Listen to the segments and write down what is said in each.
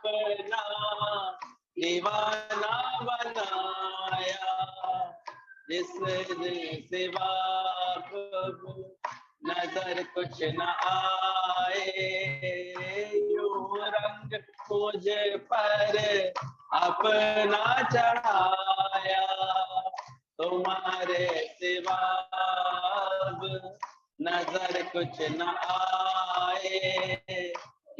अपना दीवाना बनाया, जिस सिवा नजर कुछ न आए, यूं रंग मुझे पर अपना चढ़ाया, तुम्हारे सिवा नजर कुछ न आए,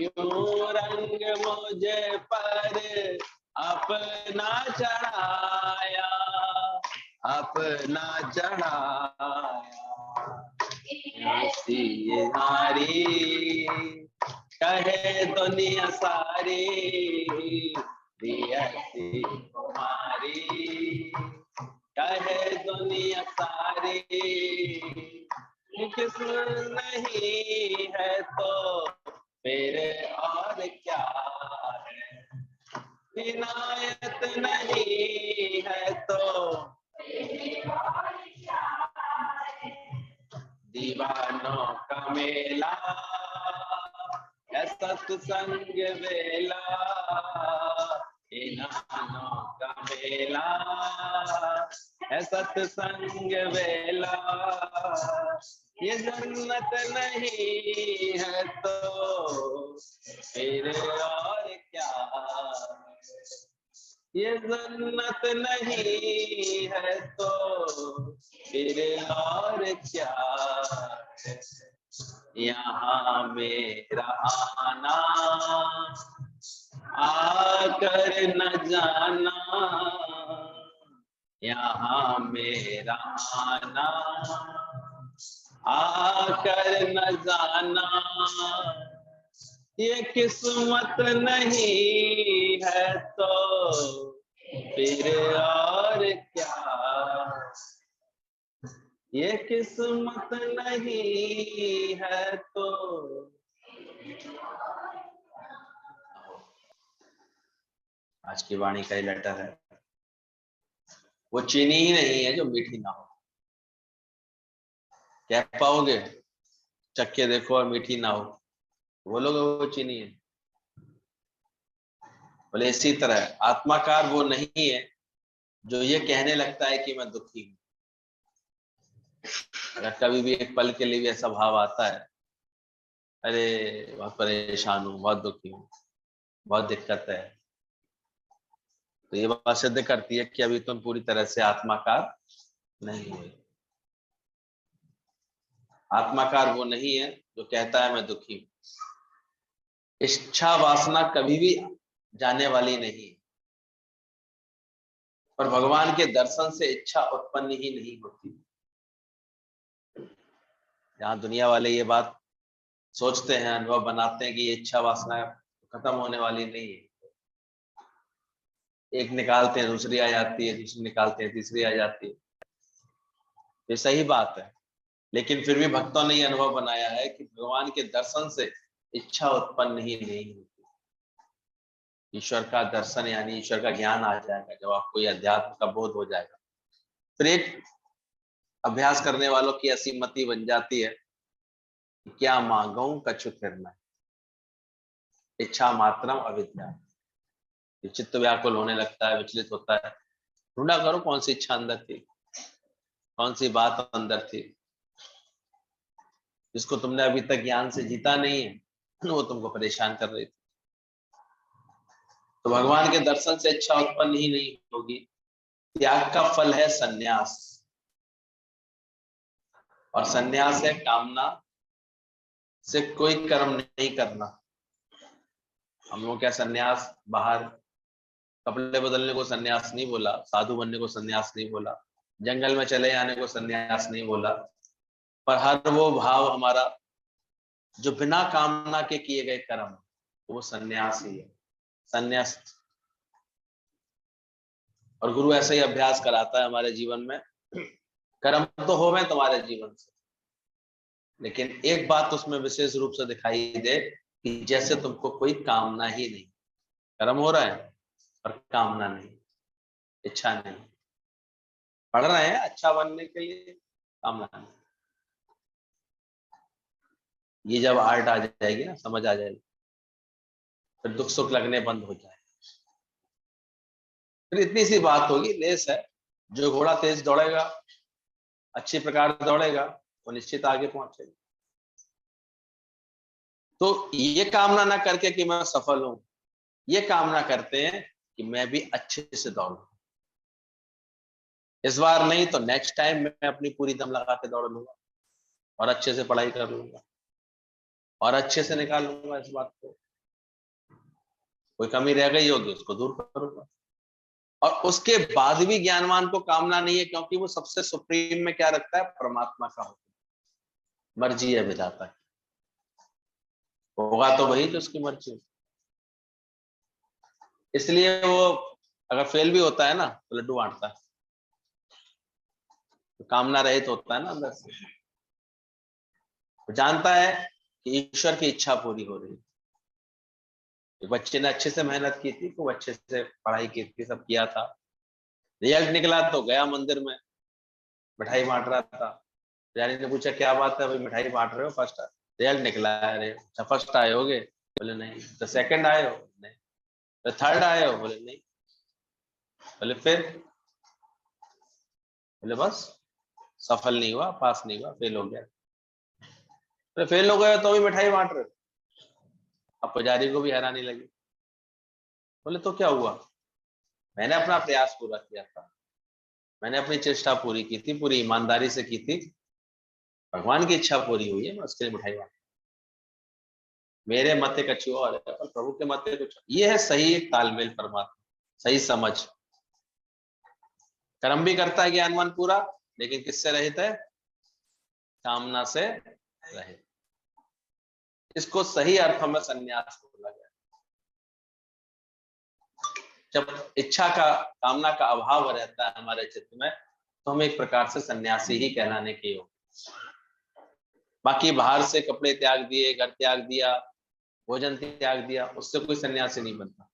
यूं रंग मुझे पर अपना चढ़ाया, अपना चढ़ाया। ऐसी हारी कहे दुनिया सारी, ऐसी तुम्हारी कहे दुनिया सारी, किस्म नहीं है तो फिर और क्या है, इनायत नहीं है तो दीवानों का मेला है सत्संग वेला, इनानों का मेला है सत्संग वेला, ये जन्नत नहीं है तो फिर और क्या, ये जन्नत नहीं है तो फिर और क्या है, यहाँ मेरा आना आकर न जाना, यहाँ मेरा आना आकर न जाना, ये किस्मत नहीं है तो फिर और क्या, ये किस्मत नहीं है तो। आज की वाणी का ही लेटर है, वो चीनी ही नहीं है जो मीठी ना हो। कह पाओगे चख के देखो और मीठी ना हो, बोलोगे वो चीनी है। बोले इसी तरह आत्माकार वो नहीं है जो ये कहने लगता है कि मैं दुखी हूं। अगर कभी भी एक पल के लिए भी ऐसा भाव आता है, अरे बहुत परेशान हूं, बहुत दुखी हूं, बहुत दिक्कत है, तो ये बात सिद्ध करती है कि अभी तुम पूरी तरह से आत्माकार नहीं हुए। आत्माकार वो नहीं है जो कहता है मैं दुखी हूं। इच्छा वासना कभी भी जाने वाली नहीं, पर भगवान के दर्शन से इच्छा उत्पन्न ही नहीं होती। जहां दुनिया वाले ये बात सोचते हैं, अनुभव बनाते हैं कि ये इच्छा वासना खत्म होने वाली नहीं है, एक निकालते हैं दूसरी आ जाती है, दूसरी निकालते हैं तीसरी आ जाती है, ये सही बात है। लेकिन फिर भी भक्तों ने अनुभव बनाया है कि भगवान के दर्शन से इच्छा उत्पन्न ही नहीं होती। ईश्वर का दर्शन यानी ईश्वर का ज्ञान आ जाएगा जब आपको यह अध्यात्म का बोध हो जाएगा, फिर एक अभ्यास करने वालों की ऐसी मति बन जाती है, क्या मांगू कछु फिरना, इच्छा मात्रम अविद्या, चित्त व्याकुल होने लगता है, विचलित होता है। ढूंढा करो कौन सी इच्छा अंदर थी, कौन सी बात अंदर थी जिसको तुमने अभी तक ज्ञान से जीता नहीं है, वो तुमको परेशान कर रही थी। तो भगवान के दर्शन से इच्छा उत्पन्न ही नहीं होगी। त्याग का फल है सन्यास, और सन्यास है कामना से कोई कर्म नहीं करना। हम लोग क्या सन्यास बाहर कपड़े बदलने को सन्यास नहीं बोला, साधु बनने को सन्यास नहीं बोला, जंगल में चले जाने को सन्यास नहीं बोला, पर हर वो भाव हमारा जो बिना कामना के किए गए कर्म, वो सन्यास ही है, सन्यास। और गुरु ऐसा ही अभ्यास कराता है हमारे जीवन में, कर्म तो हो गए तुम्हारे जीवन से, लेकिन एक बात उसमें विशेष रूप से दिखाई दे कि जैसे तुमको कोई कामना ही नहीं, कर्म हो रहा है पर कामना नहीं, इच्छा नहीं, पढ़ रहे हैं अच्छा बनने के लिए, कामना नहीं। ये जब आर्ट आ जाएगी ना, समझ आ जाएगी, फिर दुख सुख लगने बंद हो जाए। फिर इतनी सी बात होगी, रेस है, जो घोड़ा तेज दौड़ेगा, अच्छी प्रकार दौड़ेगा, वो निश्चित आगे पहुंचेगा। तो ये कामना ना करके कि मैं सफल हूं, ये कामना करते हैं कि मैं भी अच्छे से दौड़ूं। इस बार नहीं तो नेक्स्ट टाइम मैं अपनी पूरी दम लगा के दौड़ लूंगा और अच्छे से पढ़ाई कर लूंगा और अच्छे से निकाल लूंगा इस बात को। कोई कमी रह गई होगी उसको दूर करूंगा। और उसके बाद भी ज्ञानवान को कामना नहीं है, क्योंकि वो सबसे सुप्रीम में क्या रखता है, परमात्मा का हुक्म, मर्जी है विधाता की, होगा तो वही जो उसकी मर्जी। इसलिए वो अगर फेल भी होता है ना तो लड्डू बांटता है, तो कामना रहित होता है ना अंदर से, वो जानता है कि ईश्वर की इच्छा पूरी हो रही है। बच्चे ने अच्छे से मेहनत की थी, खूब अच्छे से पढ़ाई की थी, सब किया था, रिजल्ट निकला तो गया मंदिर में मिठाई बांट रहा था। पुजारी ने पूछा क्या बात है भाई, मिठाई बांट रहे हो, फर्स्ट रिजल्ट निकला है। अरे अच्छा, फर्स्ट आए होगे? बोले नहीं। तो सेकंड आए हो? नहीं। तो थर्ड आए हो? बोले नहीं। बोले फिर? बोले बस सफल नहीं हुआ, पास नहीं हुआ, फेल हो गया। बोले फेल हो गए तो भी मिठाई बांट रहे हो? अब पुजारी को भी हैरानी लगी। बोले तो क्या हुआ, मैंने अपना प्रयास पूरा किया था, मैंने अपनी चेष्टा पूरी की थी, पूरी ईमानदारी से की थी, भगवान की इच्छा पूरी हुई है, मैं उसके लिए मिठाई बांट, मेरे मत कछु और है और प्रभु के मत कुछ। ये है सही एक तालमेल परमात्मा, सही समझ। कर्म भी करता है ज्ञानवान पूरा, लेकिन किससे रहित है, कामना से रहित। इसको सही अर्थों में संन्यास बोला गया। जब इच्छा का, कामना का अभाव रहता है हमारे चित्त में, तो हम एक प्रकार से सन्यासी ही कहलाने के योग्य। बाकी बाहर से कपड़े त्याग दिए, घर त्याग दिया, भोजन त्याग दिया, उससे कोई सन्यासी नहीं बनता।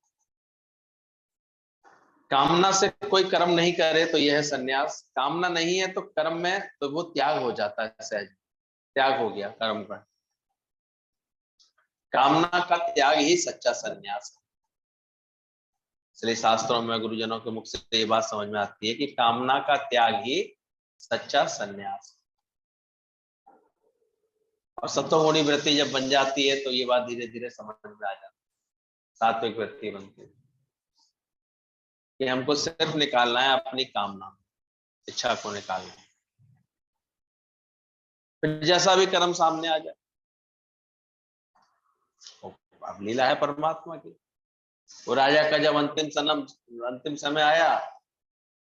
कामना से कोई कर्म नहीं करे तो यह है सन्यास। कामना नहीं है तो कर्म में तो वो त्याग हो जाता है, सहज त्याग हो गया कर्म का। कामना का त्याग ही सच्चा सन्यास है। इसलिए शास्त्रों में गुरुजनों के मुख से ये बात समझ में आती है कि कामना का त्याग ही सच्चा सन्यास। और सत्वगुणी वृत्ति जब बन जाती है तो ये बात धीरे धीरे समझ में आ जाती है, सात्विक वृत्ति बनती है कि हमको सिर्फ निकालना है अपनी कामना, इच्छा को निकालना है, फिर जैसा भी कर्म सामने आ जाए। अब लीला है परमात्मा की। वो राजा का जब अंतिम समय आया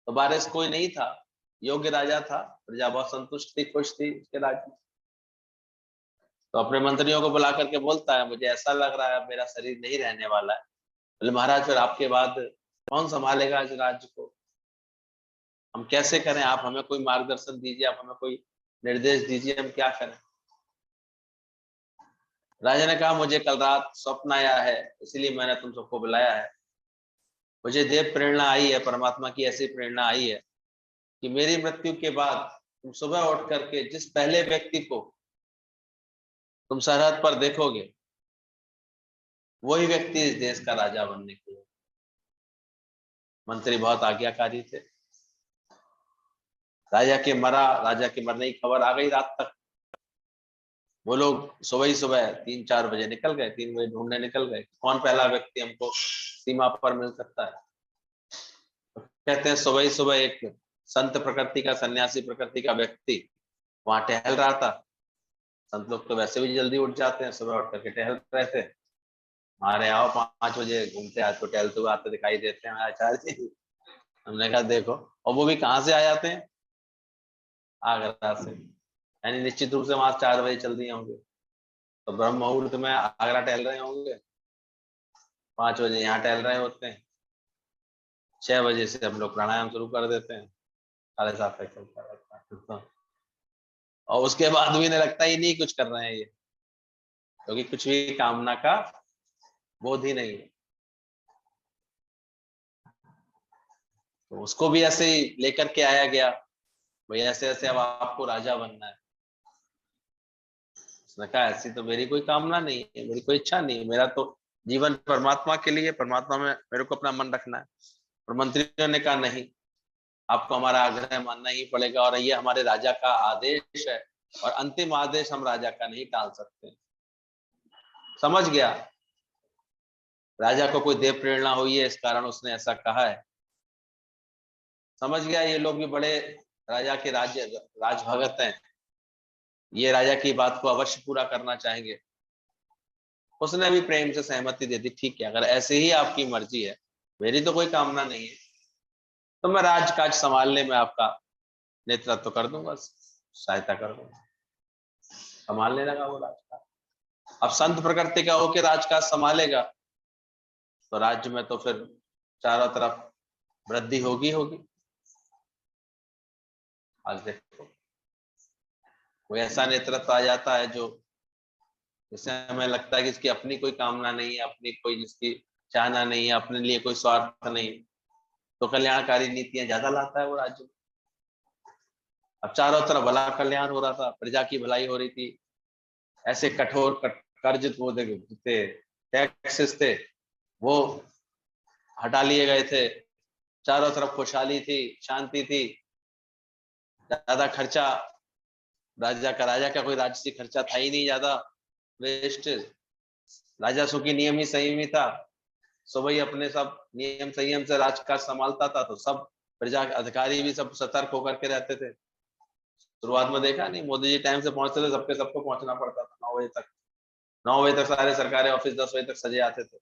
तो बारिश कोई नहीं था, योग्य राजा था, प्रजा बहुत संतुष्ट थी, खुश थी उसके राज्य में। तो अपने मंत्रियों को बुला करके बोलता है मुझे ऐसा लग रहा है मेरा शरीर नहीं रहने वाला है। बोले महाराज फिर आपके बाद कौन संभालेगा इस राज्य को, हम कैसे करें, आप हमें कोई मार्गदर्शन दीजिए, आप हमें कोई निर्देश दीजिए, हम क्या करें। राजा ने कहा मुझे कल रात स्वप्न आया है, इसलिए मैंने तुम सबको बुलाया है। मुझे देव प्रेरणा आई है, परमात्मा की ऐसी प्रेरणा आई है कि मेरी मृत्यु के बाद तुम सुबह उठ करके जिस पहले व्यक्ति को तुम सरहद पर देखोगे, वही व्यक्ति इस देश का राजा बनने के लिए। मंत्री बहुत आज्ञाकारी थे। राजा के मरने की खबर आ गई रात तक। वो लोग सुबह ही सुबह 3-4 बजे निकल गए, 3 बजे ढूंढने निकल गए कौन पहला व्यक्ति हमको सीमा पर मिल सकता है। तो कहते हैं सुबह ही सुबह एक संत प्रकृति का, सन्यासी प्रकृति का व्यक्ति वहां टहल रहा था। संत लोग तो वैसे भी जल्दी उठ जाते हैं, सुबह उठ करके टहल रहे थे। हमारे आओ 5 बजे घूमते आज तो टहलते हुए आते दिखाई देते हैं आचार्य जी। हमने कहा देखो, और वो भी कहाँ से आ जाते हैं, आगरा से, यानी निश्चित रूप से वहां 4 बजे चल दिए होंगे, तो ब्रह्म मुहूर्त में आगरा टहल रहे होंगे, 5 बजे यहाँ टहल रहे होते हैं, 6 बजे से हम लोग प्राणायाम शुरू कर देते हैं, 7:30 तक चलता रहता है। तो और उसके बाद भी इन्हें लगता ही नहीं कुछ कर रहे हैं ये, क्योंकि कुछ भी कामना का बोध ही नहीं है। तो उसको भी ऐसे ही लेकर के आया गया, भाई ऐसे ऐसे अब आपको राजा बनना है। उसने कहा ऐसी तो मेरी कोई कामना नहीं है, मेरी कोई इच्छा नहीं है, मेरा तो जीवन परमात्मा के लिए, परमात्मा में मेरे को अपना मन रखना है। और मंत्रियों ने कहा नहीं, आपको हमारा आग्रह मानना ही पड़ेगा और ये हमारे राजा का आदेश है और अंतिम आदेश हम राजा का नहीं टाल सकते। समझ गया राजा को कोई देव प्रेरणा हुई है, इस कारण उसने ऐसा कहा है। समझ गया ये लोग भी बड़े राजा के राजभगत हैं, ये राजा की बात को अवश्य पूरा करना चाहेंगे। उसने भी प्रेम से सहमति दे दी, ठीक है अगर ऐसे ही आपकी मर्जी है, मेरी तो कोई कामना नहीं है, तो मैं राजकाज संभालने में आपका नेतृत्व कर दूंगा, सहायता कर दूंगा। संभालने लगा वो राजकाज। अब संत प्रकृति का होके राजकाज संभालेगा तो राज्य में तो फिर चारों तरफ वृद्धि होगी होगी। आज देखो कोई ऐसा नेतृत्व आ जाता है जो जिससे हमें लगता है कि इसकी अपनी कोई कामना नहीं है, अपनी कोई जिसकी चाहना नहीं है, अपने लिए कोई स्वार्थ नहीं, तो कल्याणकारी नीतियां ज्यादा लाता है वो राज्य में। अब चारों तरफ भला कल्याण हो रहा था, प्रजा की भलाई हो रही थी, ऐसे कठोर कर्ज वो थे, टैक्सेस थे वो हटा लिए गए थे, चारों तरफ खुशहाली थी, शांति थी, ज्यादा खर्चा राजा का कोई राजसी खर्चा था ही नहीं ज्यादा वेस्ट। राजस्व की नियम ही संयमी था, सो भाई अपने सब नियम संयम से राजकाज संभालता था, तो सब प्रजा अधिकारी भी सब सतर्क होकर के रहते थे। शुरुआत में देखा नहीं, मोदी जी टाइम से पहुंचते थे, सबको पहुंचना पड़ता था 9 बजे तक। 9 बजे तक सारे सरकारी ऑफिस 10 बजे तक सजे आते थे,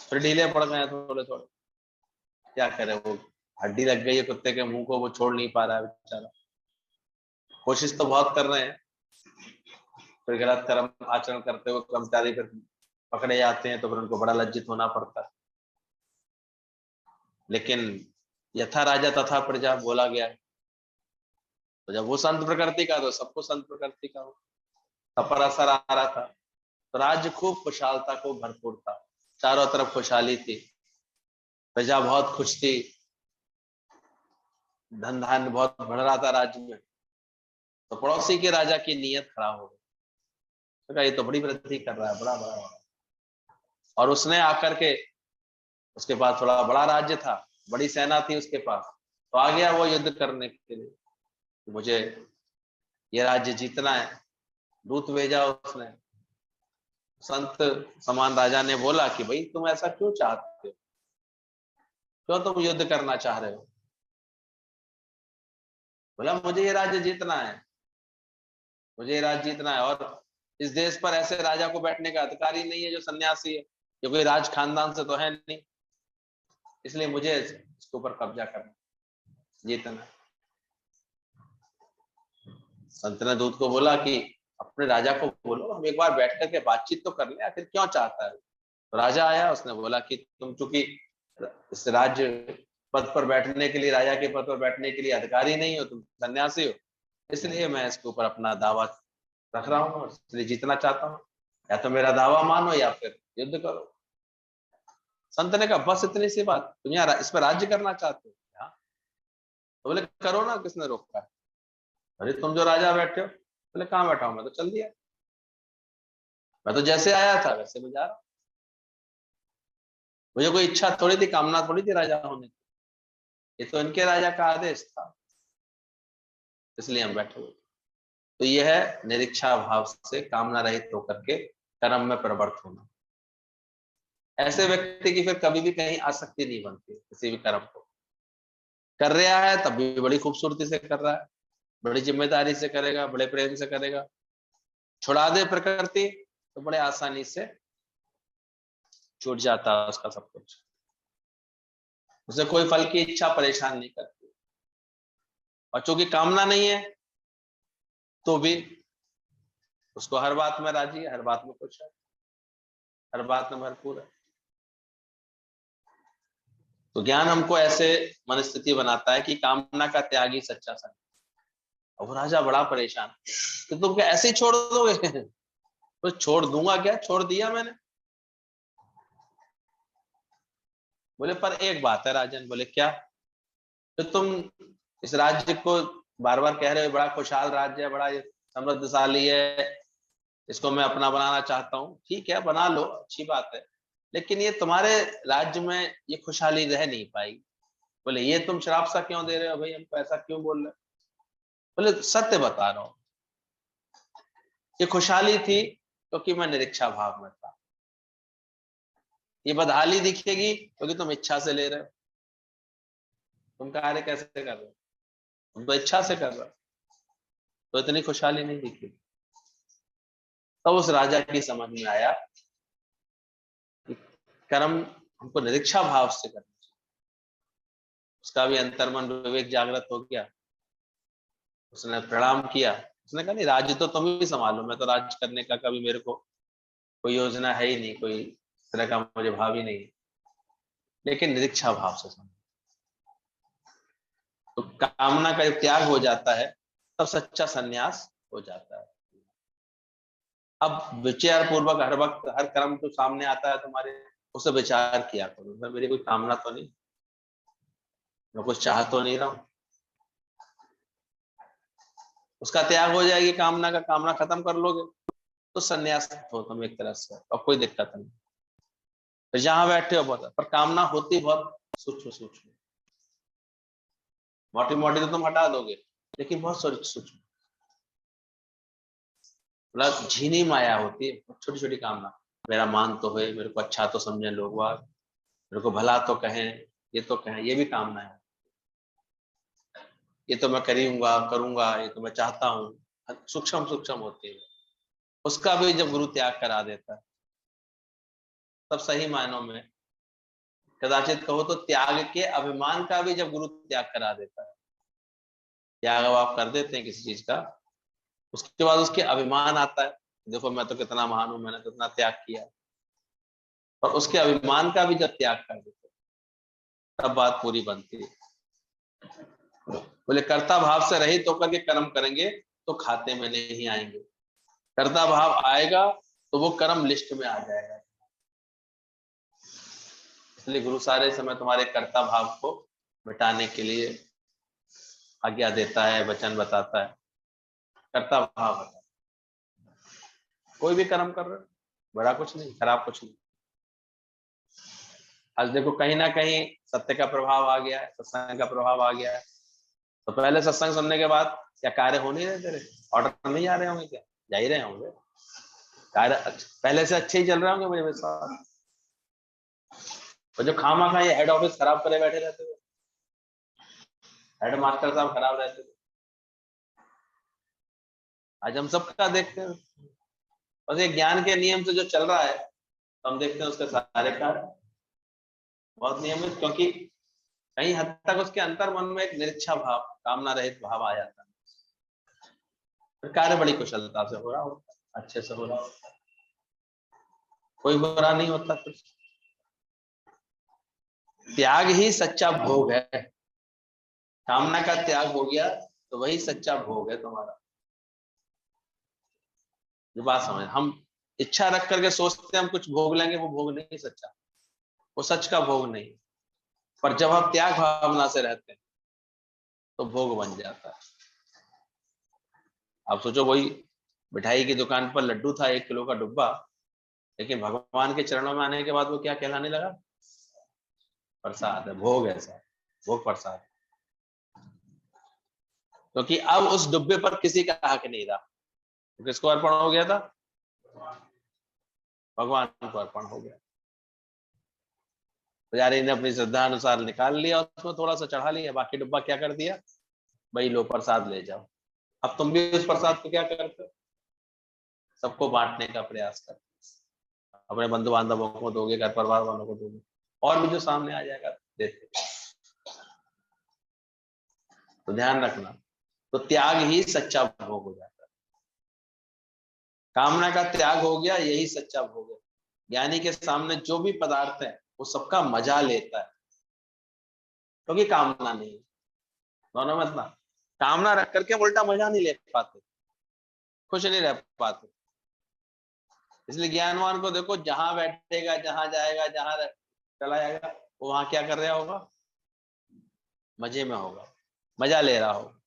फिर ढीले पड़ गए थोड़े थोड़े। क्या करे, वो हड्डी लग गई है कुत्ते के मुंह को, वो छोड़ नहीं पा रहा है बेचारा। कोशिश तो बहुत कर रहे हैं, फिर गलत कर्म आचरण करते हुए कर्मचारी फिर पकड़े जाते हैं तो फिर उनको बड़ा लज्जित होना पड़ता है। लेकिन यथा राजा तथा प्रजा बोला गया है, तो जब वो संत प्रकृति का तो सबको संत प्रकृति का हो, सब पर असर आ रहा था, तो राज्य खूब खुशहालता को भरपूर था, चारों तरफ खुशहाली थी, प्रजा बहुत खुश थी, धन धान्य बहुत बढ़ रहा था राज्य में। तो पड़ोसी के राजा की नीयत खराब हो गई, ये तो बड़ी वृद्धि कर रहा है, बड़ा बड़ा हो रहा है। और उसने आकर के, उसके पास थोड़ा बड़ा राज्य था, बड़ी सेना थी उसके पास, तो आ गया वो युद्ध करने के लिए, मुझे ये राज्य जीतना है। दूत भेजा उसने, संत समान राजा ने बोला कि भाई तुम ऐसा क्यों चाहते हो, क्यों तुम युद्ध करना चाह रहे हो? बोला मुझे ये राज्य जीतना है, मुझे ये राज्य जीतना है, और इस देश पर ऐसे राजा को बैठने का अधिकार ही नहीं है जो सन्यासी है, जो कोई राज खानदान से तो है नहीं, इसलिए मुझे इसके ऊपर कब्जा करना, जीतना। संत ने दूत को बोला कि अपने राजा को बोलो हम एक बार बैठ करके बातचीत तो कर ले, आखिर क्यों चाहता है। तो राजा आया, उसने बोला कि तुम चूंकि इस राज्य पद पर बैठने के लिए, राजा के पद पर बैठने के लिए अधिकारी नहीं हो, तुम सन्यासी हो, इसलिए मैं इसके ऊपर अपना दावा रख रहा हूँ, इसलिए जीतना चाहता हूँ, या तो मेरा दावा मानो या फिर युद्ध करो। संत ने कहा बस इतनी सी बात, तुम यहाँ इस पर राज्य करना चाहते हो? तो बोले करो ना, किसने रोका है? अरे तुम जो राजा बैठे हो। बोले कहाँ बैठा हूं, मैं तो चल दिया, मैं तो जैसे आया था वैसे मैं जा रहा हूँ, मुझे कोई इच्छा थोड़ी थी, कामना थोड़ी थी राजा होने की, ये तो इनके राजा का आदेश था, इसलिए हम बैठे हुए। तो यह है निरीक्षा भाव से कामना रहित होकर के कर्म में प्रवृत्त होना। ऐसे व्यक्ति की फिर कभी भी कहीं आसक्ति नहीं बनती, किसी भी कर्म को कर रहा है तब भी बड़ी खूबसूरती से कर रहा है, बड़ी जिम्मेदारी से करेगा, बड़े प्रेम से करेगा। छुड़ा दे प्रकृति तो बड़े आसानी से छूट जाता है उसका सब कुछ, उसे कोई फल की इच्छा परेशान नहीं करती, और चूंकि कामना नहीं है तो भी उसको हर बात में राजी है, हर बात में खुश है, हर बात में भरपूर है। तो ज्ञान हमको ऐसे मनस्थिति बनाता है कि कामना का त्यागी सच्चा संत। अब राजा बड़ा परेशान कि तुम क्या ऐसे ही छोड़ दोगे? तो छोड़ दूंगा क्या, छोड़ दिया मैंने। बोले पर एक बात है राजन। बोले क्या? तो तुम इस राज्य को बार बार कह रहे हो बड़ा खुशहाल राज्य है, बड़ा समृद्धशाली है, इसको मैं अपना बनाना चाहता हूँ, ठीक है बना लो, अच्छी बात है, लेकिन ये तुम्हारे राज्य में ये खुशहाली रह नहीं पाएगी। बोले ये तुम श्राप सा क्यों दे रहे हो भाई, हमको ऐसा क्यों बोल रहे हो? बोले सत्य बता रहा हूँ, ये खुशहाली थी क्योंकि मैं निरीक्षा भाव में था। ये बदहाली दिखेगी क्योंकि तुम इच्छा से ले रहे हो। तुम कार्य कैसे कर रहे हो? तुम तो इच्छा से कर रहे हो, तो इतनी खुशहाली नहीं दिखी। तब उस राजा की समझ में आया कि कर्म हमको निरीक्षा भाव से करना चाहिए। उसका भी अंतर्मन विवेक जागृत हो गया। उसने प्रणाम किया। उसने कहा नहीं, राज्य तो तुम ही संभालो, मैं तो राज्य करने का कभी, मेरे को कोई योजना है ही नहीं, कोई इस तरह का मुझे भाव ही नहीं है, लेकिन निरीक्षा भाव से समझो। तो कामना का जब त्याग हो जाता है तब सच्चा संन्यास हो जाता है। अब विचार पूर्वक हर वक्त हर कर्म जो सामने आता है तुम्हारे, उसे विचार किया करो, मेरी कोई कामना तो नहीं, मैं कुछ चाह तो नहीं रहा हूं। उसका त्याग हो जाएगी, कामना का, कामना खत्म कर लोगे तो संन्यास हो तुम एक तरह से, और कोई दिक्कत नहीं। तो जहां बैठे हो बहुत, पर कामना होती बहुत सूक्ष्म सूक्ष्म, मोटी मोटी तो तुम हटा दोगे, लेकिन बहुत सूक्ष्म, मतलब झीनी माया होती है, छोटी छोटी कामना। मेरा मान तो है, मेरे को अच्छा तो समझे लोग, मेरे को भला तो कहें, ये तो कहें, ये भी कामना है। ये तो मैं करूंगा करूंगा, ये तो मैं चाहता हूँ, सूक्ष्म सूक्ष्म होती है। उसका भी जब गुरु त्याग करा देता है तब सही मायनों में, कदाचित कहो तो त्याग के अभिमान का भी जब गुरु त्याग करा देता है। त्याग अब आप कर देते हैं किसी चीज का, उसके बाद उसके अभिमान आता है, देखो मैं तो कितना महान हूं, मैंने कितना त्याग किया, और उसके अभिमान का भी जब त्याग कर देते तब बात पूरी बनती है। बोले कर्ता भाव से रहित होकर के कर्म करेंगे तो खाते में नहीं आएंगे, कर्ता भाव आएगा तो वो कर्म लिस्ट में आ जाएगा। इसलिए गुरु सारे समय तुम्हारे कर्ता भाव को मिटाने के लिए आज्ञा देता है, वचन बताता है, कर्ता भाव बताता है। कोई भी कर्म कर रहे हो, बड़ा कुछ नहीं, खराब कुछ नहीं। आज देखो कहीं ना कहीं सत्य का प्रभाव आ गया है, सत्संग का प्रभाव आ गया है, तो पहले सत्संग सुनने के बाद क्या कार्य हो नहीं रहे तेरे, ऑर्डर नहीं आ रहे होंगे क्या? जा ही रहे होंगे, कार्य पहले से अच्छे ही चल रहे होंगे मुझे विश्वास। और जो खामा खा ये हेड ऑफिस खराब करे बैठे रहते हो, हेड मास्टर साहब खराब रहते थे, आज हम सबका देखते हैं। बस ये ज्ञान के नियम से जो चल रहा है तो हम देखते हैं उसके सारे कार्य बहुत नियमित, क्योंकि कहीं हद तक उसके अंतर मन में एक निरीक्षा भाव, कामना रहित भाव आ जाता है। फिर कार्य बड़ी कुशलता से हो रहा होता है, अच्छे से हो रहा होता है, कोई बुरा नहीं होता। फिर त्याग ही सच्चा भोग है। कामना का त्याग हो गया तो वही सच्चा भोग है तुम्हारा। जो बात समझ, हम इच्छा रख करके सोचते हैं हम कुछ भोग लेंगे, वो भोग नहीं सच्चा, वो सच का भोग नहीं। पर जब हम त्याग भावना से रहते हैं तो भोग बन जाता है। आप सोचो, वही मिठाई की दुकान पर लड्डू था 1 किलो का डिब्बा, लेकिन भगवान के चरणों में आने के बाद वो क्या कहलाने लगा? प्रसाद है, भोग है सर, भोग प्रसाद। क्योंकि अब उस डिब्बे पर किसी का हक नहीं रहा, तो किसको अर्पण हो गया था? भगवान को अर्पण हो गया। पुजारी ने अपनी श्रद्धा अनुसार निकाल लिया, उसमें थोड़ा सा चढ़ा लिया, बाकी डिब्बा क्या कर दिया? भाई लो प्रसाद ले जाओ। अब तुम भी उस प्रसाद को क्या करते हो? सबको बांटने का प्रयास करते हो, अपने बंधु बांधवों को दोगे, घर परिवार वालों को दोगे, और भी जो सामने आ जाएगा देते। तो ध्यान रखना, तो त्याग ही सच्चा भोग हो जाता है। कामना का त्याग हो गया, यही सच्चा भोग है। ज्ञानी के सामने जो भी पदार्थ है वो सबका मजा लेता है, क्योंकि कामना नहीं है। दोनों में इतना, कामना रख करके उल्टा मजा नहीं ले पाते, खुश नहीं रह पाते। इसलिए ज्ञानवान को देखो, जहां बैठेगा, जहां जाएगा, जहां चला जाएगा, वो वहां क्या कर रहा होगा? मजे में होगा, मजा ले रहा होगा,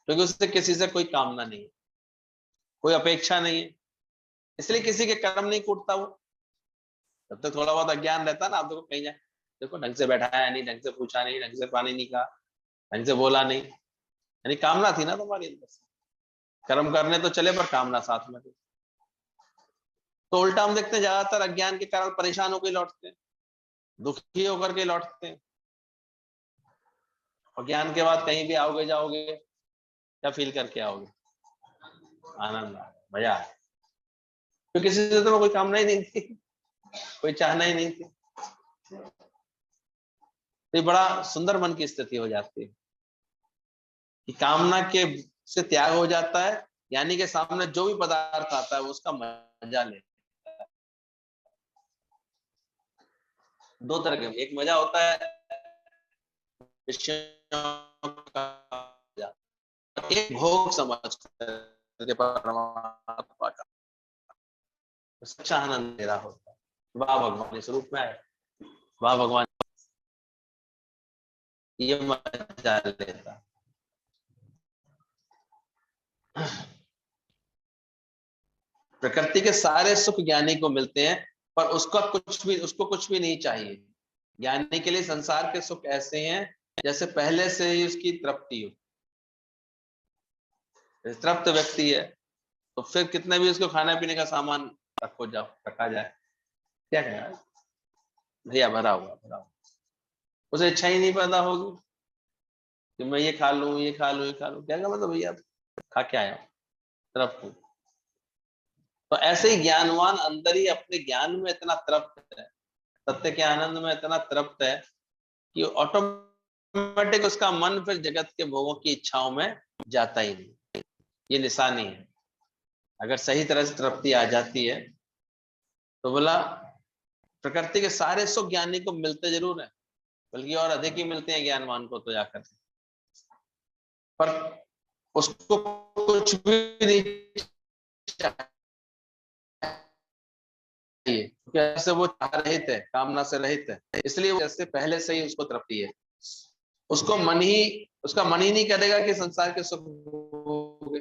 क्योंकि उससे किसी से कोई कामना नहीं है। कोई अपेक्षा नहीं है, इसलिए किसी के कर्म नहीं कूटता वो। तब तक थोड़ा बहुत अज्ञान रहता ना, आप देखो कहीं जाए, देखो ढंग से बैठाया नहीं, ढंग से पूछा नहीं, ढंग से पानी नहीं कहा, ढंग से बोला नहीं, यानी कामना थी ना तुम्हारी अंदर से। कर्म करने तो चले पर कामना साथ में थी। तो उल्टा हम देखते हैं ज्यादातर अज्ञान के कारण परेशान होकर लौटते हैं, दुखी होकर के लौटते हैं। और ज्ञान के बाद कहीं भी आओगे जाओगे, क्या फील करके आओगे? आनंद, मजा आए, क्योंकि किसी से तो कोई कामना ही नहीं थी, कोई चाहना ही नहीं थी। तो ये बड़ा सुंदर मन की स्थिति हो जाती है कि कामना के से त्याग हो जाता है, यानी कि सामने जो भी पदार्थ आता है उसका मजा ले। दो तरह के, एक मजा होता है विषयों का, एक भोग समझ करके परमात्मा का सच्चा आनंद दे रहा होता है। वाह भगवान इस रूप में आए, वाह भगवान ये मजा लेता। प्रकृति के सारे सुख ज्ञानी को मिलते हैं, पर उसको कुछ भी नहीं चाहिए। ज्ञानी के लिए संसार के सुख ऐसे हैं जैसे पहले से ही उसकी तृप्ति हो। तृप्त व्यक्ति है तो फिर कितने भी उसको खाने पीने का सामान रखा जाए, क्या कहेगा? भैया भरा हुआ, उसे इच्छा ही नहीं पैदा होगी कि मैं ये खा लूं, ये खा लूं, ये खा लूं। क्या मतलब भैया खा के आया तृप्त हूं। तो ऐसे ही ज्ञानवान अंदर ही अपने ज्ञान में इतना तृप्त है, सत्य के आनंद में इतना तृप्त है कि ऑटोमेटिक उसका मन फिर जगत के भोगों की इच्छाओं में जाता ही नहीं। ये निशानी है। अगर सही तरह से तृप्ति आ जाती है तो बोला प्रकृति के सारे सुख ज्ञानी को मिलते जरूर है, बल्कि और अधिक ही मिलते हैं ज्ञानवान को तो जाकर, पर उसको कुछ भी नहीं चाहिए, क्योंकि ऐसे वो चाह रहित है, कामना से रहित है, इसलिए जैसे पहले से ही उसको तृप्ति है। उसका मन ही नहीं करेगा कि संसार के सुख भोगे।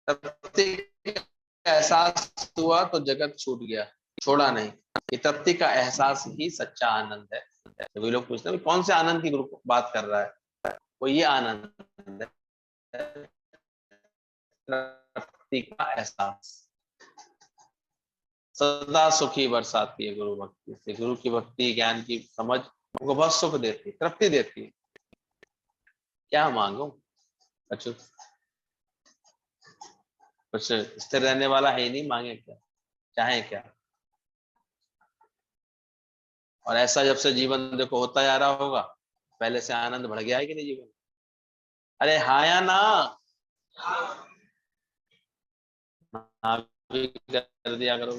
तृप्ति का एहसास हुआ तो जगत छूट गया, छोड़ा नहीं। ये तृप्ति का एहसास ही सच्चा आनंद है। सभी लोग पूछते हैं कौन से आनंद की ग्रुप बात कर रहा है, वो ये आनंद है, तृप्ति का एहसास। सदा सुखी बरसाती है गुरु भक्ति से। गुरु की भक्ति, ज्ञान की समझ उनको बहुत सुख देती है, तृप्ति देती है। क्या मांगो अच्युत, कुछ स्थिर रहने वाला है ही नहीं, मांगे क्या, चाहे क्या। और ऐसा जब से जीवन देखो होता जा रहा होगा, पहले से आनंद बढ़ गया है कि नहीं जीवन? अरे हाँ या ना? हाँ भी कर दिया करो।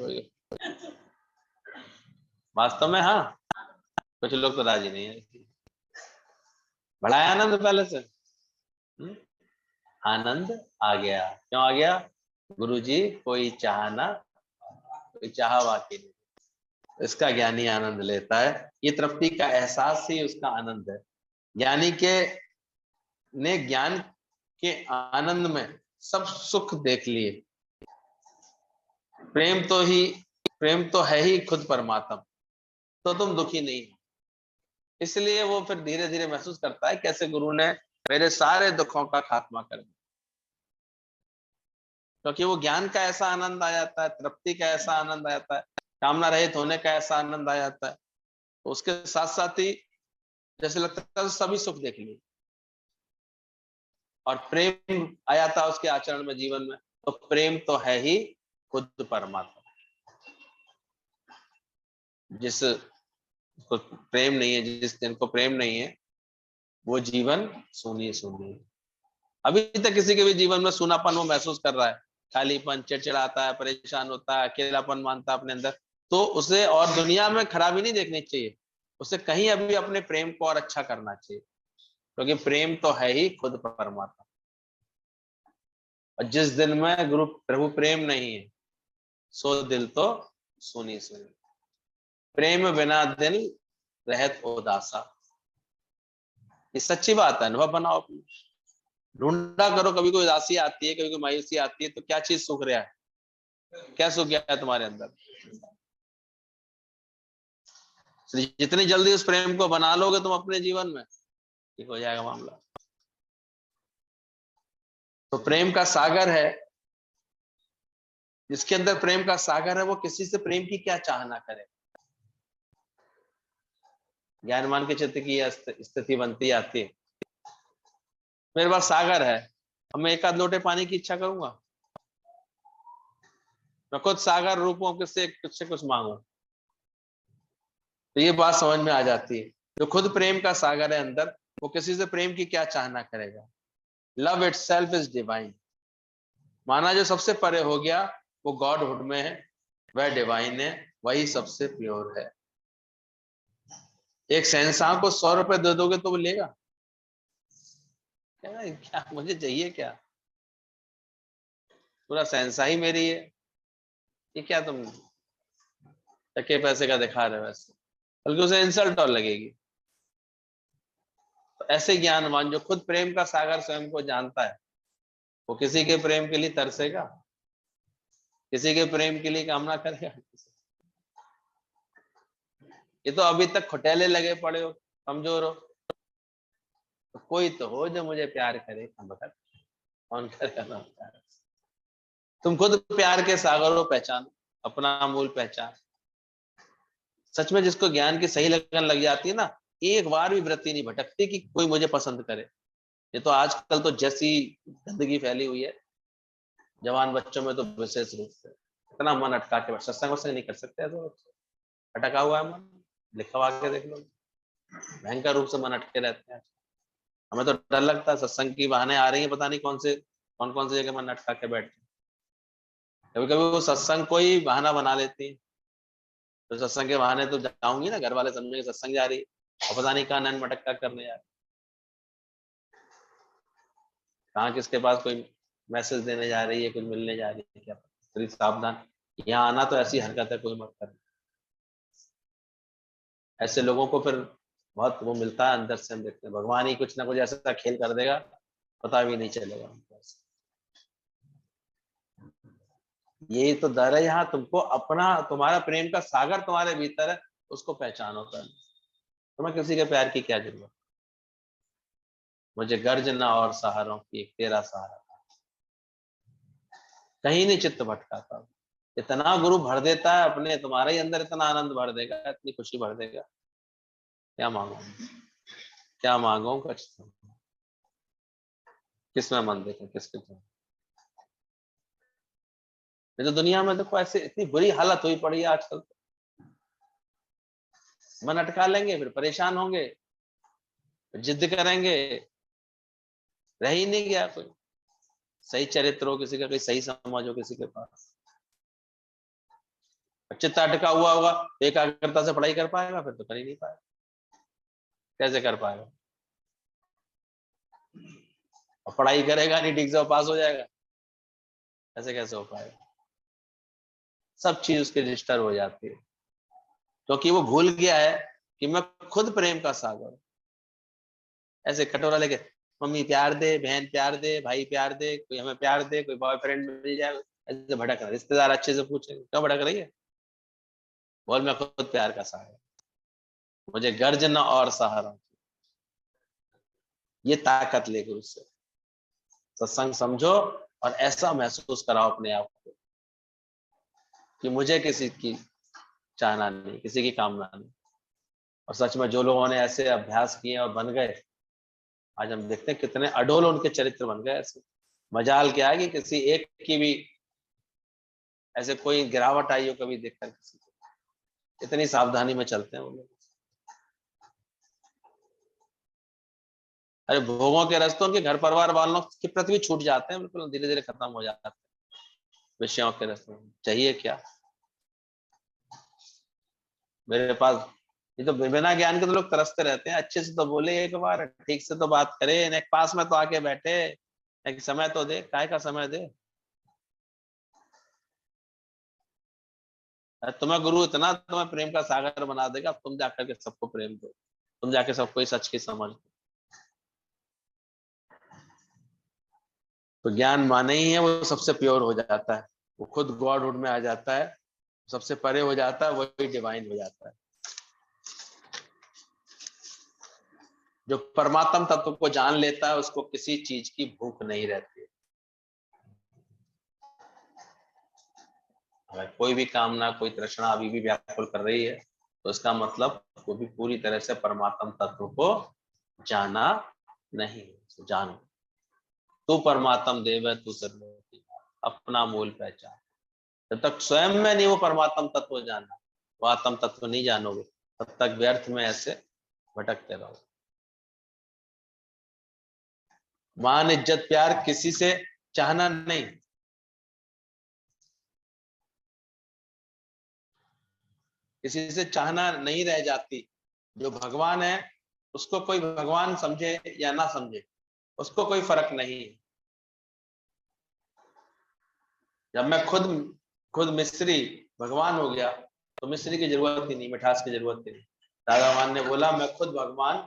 वास्तव में हाँ, कुछ लोग तो राजी नहीं है। बड़ा है आनंद पहले से। आनंद आ गया, क्यों आ गया? गुरुजी कोई चाहना, कोई चाह वाकई नहीं, इसका ज्ञानी आनंद लेता है। ये तृप्ति का एहसास ही उसका आनंद है। ज्ञानी के ने ज्ञान के आनंद में सब सुख देख लिए। प्रेम तो है ही खुद परमात्मा, तो तुम दुखी नहीं हो। इसलिए वो फिर धीरे धीरे महसूस करता है कैसे गुरु ने मेरे सारे दुखों का खात्मा कर दिया। क्योंकि वो ज्ञान का ऐसा आनंद आ जाता है, तृप्ति का ऐसा आनंद आ जाता है, कामना रहित होने का ऐसा आनंद आ जाता है, तो उसके साथ साथ ही जैसे लगता है सभी सुख देख लिए। और प्रेम आ जाता है उसके आचरण में, जीवन में। तो प्रेम तो है ही खुद परमात्मा। जिसको प्रेम नहीं है, जिस दिन को प्रेम नहीं है, वो जीवन शून्य शून्य है। अभी तक किसी के भी जीवन में सूनापन वो महसूस कर रहा है, खालीपन, चिड़चिड़ाता है, परेशान होता है, अकेलापन मानता है अपने अंदर, तो उसे और दुनिया में खराबी नहीं देखनी चाहिए, उसे कहीं अभी अपने प्रेम को और अच्छा करना चाहिए, क्योंकि प्रेम तो है ही खुद परमात्मा। और जिस दिन में गुरु प्रभु प्रेम नहीं है, सो दिल तो सुनी सुनी। प्रेम बिना दिल रहत उदासा। ये सच्ची बात है, अनुभव बनाओ अपने। ढूंढा करो, कभी कोई उदासी आती है, कभी कोई मायूसी आती है, तो क्या चीज सूख रहा है, क्या सूख गया है तुम्हारे अंदर। जितनी जल्दी उस प्रेम को बना लोगे तुम अपने जीवन में, ठीक हो जाएगा मामला। तो प्रेम का सागर है, जिसके अंदर प्रेम का सागर है, वो किसी से प्रेम की क्या चाहना करे। ज्ञानवान के चित्त की स्थिति बनती आती है, मेरे पास सागर है, अब मैं एक आध लोटे पानी की इच्छा करूंगा, मैं खुद सागर रूप हूं, किससे कुछ से कुछ मांगू। तो ये बात समझ में आ जाती है, जो खुद प्रेम का सागर है अंदर, वो किसी से प्रेम की क्या चाहना करेगा। Love it self is divine. माना जो सबसे परे हो गया वो गॉडहुड में है, वह डिवाइन है, वही सबसे प्योर है। एक शहंशाह को 100 रुपए दे दोगे तो वो लेगा क्या, क्या मुझे चाहिए क्या, पूरा शहंशाह ही मेरी है, ये क्या तुम टके पैसे का दिखा रहे हो वैसे, बल्कि उसे इंसल्ट और लगेगी। तो ऐसे ज्ञानवान जो खुद प्रेम का सागर स्वयं को जानता है, वो किसी के प्रेम के लिए तरसेगा, किसी के प्रेम के लिए कामना करेगा। ये तो अभी तक खुटेले लगे पड़े हो, कमजोर हो, तो कोई तो हो जो मुझे प्यार करे, कौन करेगा ना प्यार। तुम खुद प्यार के सागर हो, पहचानो अपना मूल पहचान। सच में जिसको ज्ञान की सही लगन लग जाती है ना, एक बार भी वृत्ति नहीं भटकती कि कोई मुझे पसंद करे। ये तो आजकल तो जैसी गंदगी फैली हुई है, जवान बच्चों में तो विशेष रूप से इतना मन अटका के, सत्संग वत्संग नहीं कर सकते, तो अटका हुआ है मन, लिखवा के देख लो, भयंकर रूप से मन अटके रहते हैं। हमें तो डर लगता है, सत्संग की बहाने आ रही है, पता नहीं कौन कौन सी जगह मन अटका के बैठते। कभी कभी वो सत्संग को ही बहाना बना लेती है, तो सत्संग के बहाने तो जाऊंगी ना, घर वाले समझेंगे सत्संग जा रही है, और पता नहीं कहाँ नैन मटक्का करने जा रही, कहाँ किसके पास कोई मैसेज देने जा रही है, कुछ मिलने जा रही है, क्या पता। सावधान, यहाँ आना तो ऐसी हरकत है कोई मत कर। ऐसे लोगों को फिर बहुत वो मिलता है अंदर से, हम देखते हैं भगवान ही कुछ ना कुछ ऐसा खेल कर देगा, पता भी नहीं चलेगा। यही तो डर है यहाँ, तुमको अपना, तुम्हारा प्रेम का सागर तुम्हारे भीतर है, उसको पहचानो कर। तुम्हें किसी के प्यार की क्या जरूरत, मुझे गर्ज न और सहारों की, एक तेरा सहारा, कहीं नहीं चित्त भटकाता। इतना गुरु भर देता है अपने, तुम्हारे ही अंदर इतना आनंद भर देगा, इतनी खुशी भर देगा, क्या मांगो, क्या मांगो कुछ। किसमें मन देखो, किसके तुम। ये तो दुनिया में देखो ऐसे इतनी बुरी हालत हुई पड़ी है आजकल, मन अटका लेंगे फिर परेशान होंगे, जिद करेंगे, रह ही नहीं गया कोई सही चरित्र हो किसी का, कोई सही समझ हो किसी के पास। चित्त अटका हुआ होगा, एकाग्रता से पढ़ाई कर पाएगा, फिर तो कर ही नहीं पाएगा, कैसे कर पाएगा। और पढ़ाई करेगा नहीं ठीक से, पास हो जाएगा, ऐसे कैसे हो पाएगा। सब चीज उसके डिस्टर्ब हो जाती है, क्योंकि वो भूल गया है कि मैं खुद प्रेम का सागर हूं। ऐसे कटोरा लेके, मम्मी प्यार दे, बहन प्यार दे, भाई प्यार दे, कोई हमें प्यार दे, कोई बॉयफ्रेंड मिल जाए, ऐसे भटक रहा, रिश्तेदार अच्छे से पूछे क्यों भटक रही है, बोल मैं खुद प्यार का सागर, मुझे गर्ज न और सहारा। ये ताकत ले गुरु से, सत्संग समझो और ऐसा महसूस कराओ अपने आप को कि मुझे किसी की चाहना नहीं, किसी की कामना नहीं। और सच में जो लोगों ने ऐसे अभ्यास किए और बन गए, आज हम देखते हैं कितने अडोल उनके चरित्र बन गए। ऐसे मजाल क्या है कि किसी एक की भी ऐसे कोई गिरावट आई हो कभी देखकर किसी को, इतनी सावधानी में चलते हैं वो लोग। अरे भोगों के रास्ते उनके घर परिवार वालों के प्रति भी छूट जाते हैं, बिल्कुल धीरे धीरे खत्म हो जाते हैं विषयों के रास्ते। चाहिए क्या मेरे पास, ये तो बिना ज्ञान के तो लोग तरसते रहते हैं, अच्छे से तो बोले एक बार, ठीक से तो बात करे, एक पास में तो आके बैठे, एक समय तो दे, काय का समय दे। तुम्हें गुरु इतना तुम्हें प्रेम का सागर बना देगा, तुम जाकर के सबको प्रेम दो, तुम जाके सबको सच की समझ दो। तो ज्ञान माने ही है, वो सबसे प्योर हो जाता है, वो खुद गॉडहुड में आ जाता है, सबसे परे हो जाता है, वही डिवाइन हो जाता है। जो परमात्म तत्व को जान लेता है उसको किसी चीज की भूख नहीं रहती। अगर कोई भी कामना, कोई तृष्णा अभी भी व्याकुल कर रही है तो इसका मतलब वो भी पूरी तरह से परमात्म तत्व को जाना नहीं। जानो तू परमात्म देव है, तू सर्वोपरि, अपना मूल पहचान। जब तक स्वयं में नहीं वो परमात्म तत्व जाना, वो आत्म तत्व नहीं जानोगे, तब तक व्यर्थ में ऐसे भटकते रहो। मान इज्जत प्यार किसी से चाहना नहीं, किसी से चाहना नहीं रह जाती। जो भगवान है उसको कोई भगवान समझे या ना समझे उसको कोई फर्क नहीं है। जब मैं खुद खुद मिस्त्री भगवान हो गया तो मिस्त्री की जरूरत ही नहीं, मिठास की जरूरत ही नहीं। दादा भगवान ने बोला मैं खुद भगवान,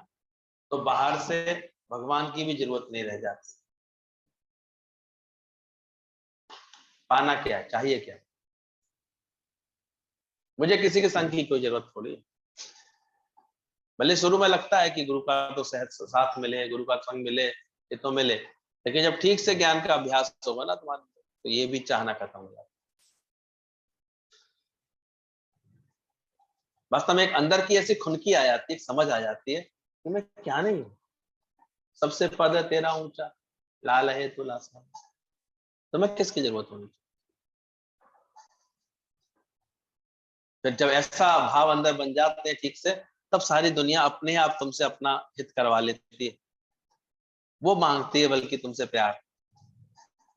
तो बाहर से भगवान की भी जरूरत नहीं रह जाती। पाना क्या चाहिए, क्या मुझे किसी के संग की कोई जरूरत थोड़ी। भले शुरू में लगता है कि गुरु का तो साथ मिले, गुरु का संग मिले, ये तो मिले, लेकिन जब ठीक से ज्ञान का अभ्यास होगा ना तुम्हारा, तो ये भी चाहना खत्म हो जाता है। वास्तव में एक अंदर की ऐसी खुनकी आ जाती है, समझ आ जाती है कि मैं क्या नहीं हूं, सबसे पद है तेरा ऊंचा, लाल है तो लासा, तो मैं किसकी जरूरत होनी। फिर जब ऐसा भाव अंदर बन जाते हैं ठीक से, तब सारी दुनिया अपने आप तुमसे अपना हित करवा लेती है। वो मांगती है बल्कि तुमसे प्यार,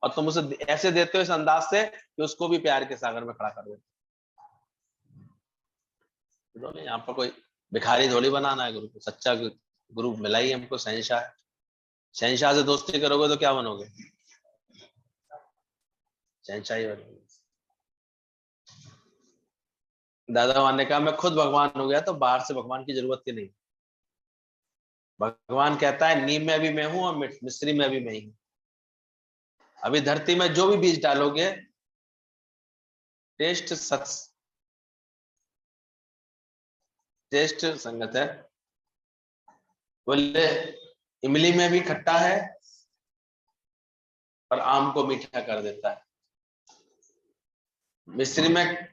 और तुम उसे ऐसे देते हो इस अंदाज से कि उसको भी प्यार के सागर में खड़ा कर देते हो। यहाँ पर कोई भिखारी थोड़ी बनाना है गुरु को, सच्चा गुरु मिला ही हमको, शहंशाह है। शहंशाह से दोस्ती करोगे तो क्या बनोगे, शहंशाही बनोगे। दादा भगवान ने कहा मैं खुद भगवान हो गया तो बाहर से भगवान की जरूरत ही नहीं। भगवान कहता है नीम में भी मैं हूं और मिस्री में भी मैं ही हूं। अभी धरती में जो भी बीज डालोगे, टेस्ट सच, टेस्ट संगत है। बोले इमली में भी खट्टा है और आम को मीठा कर देता है। मिस्री में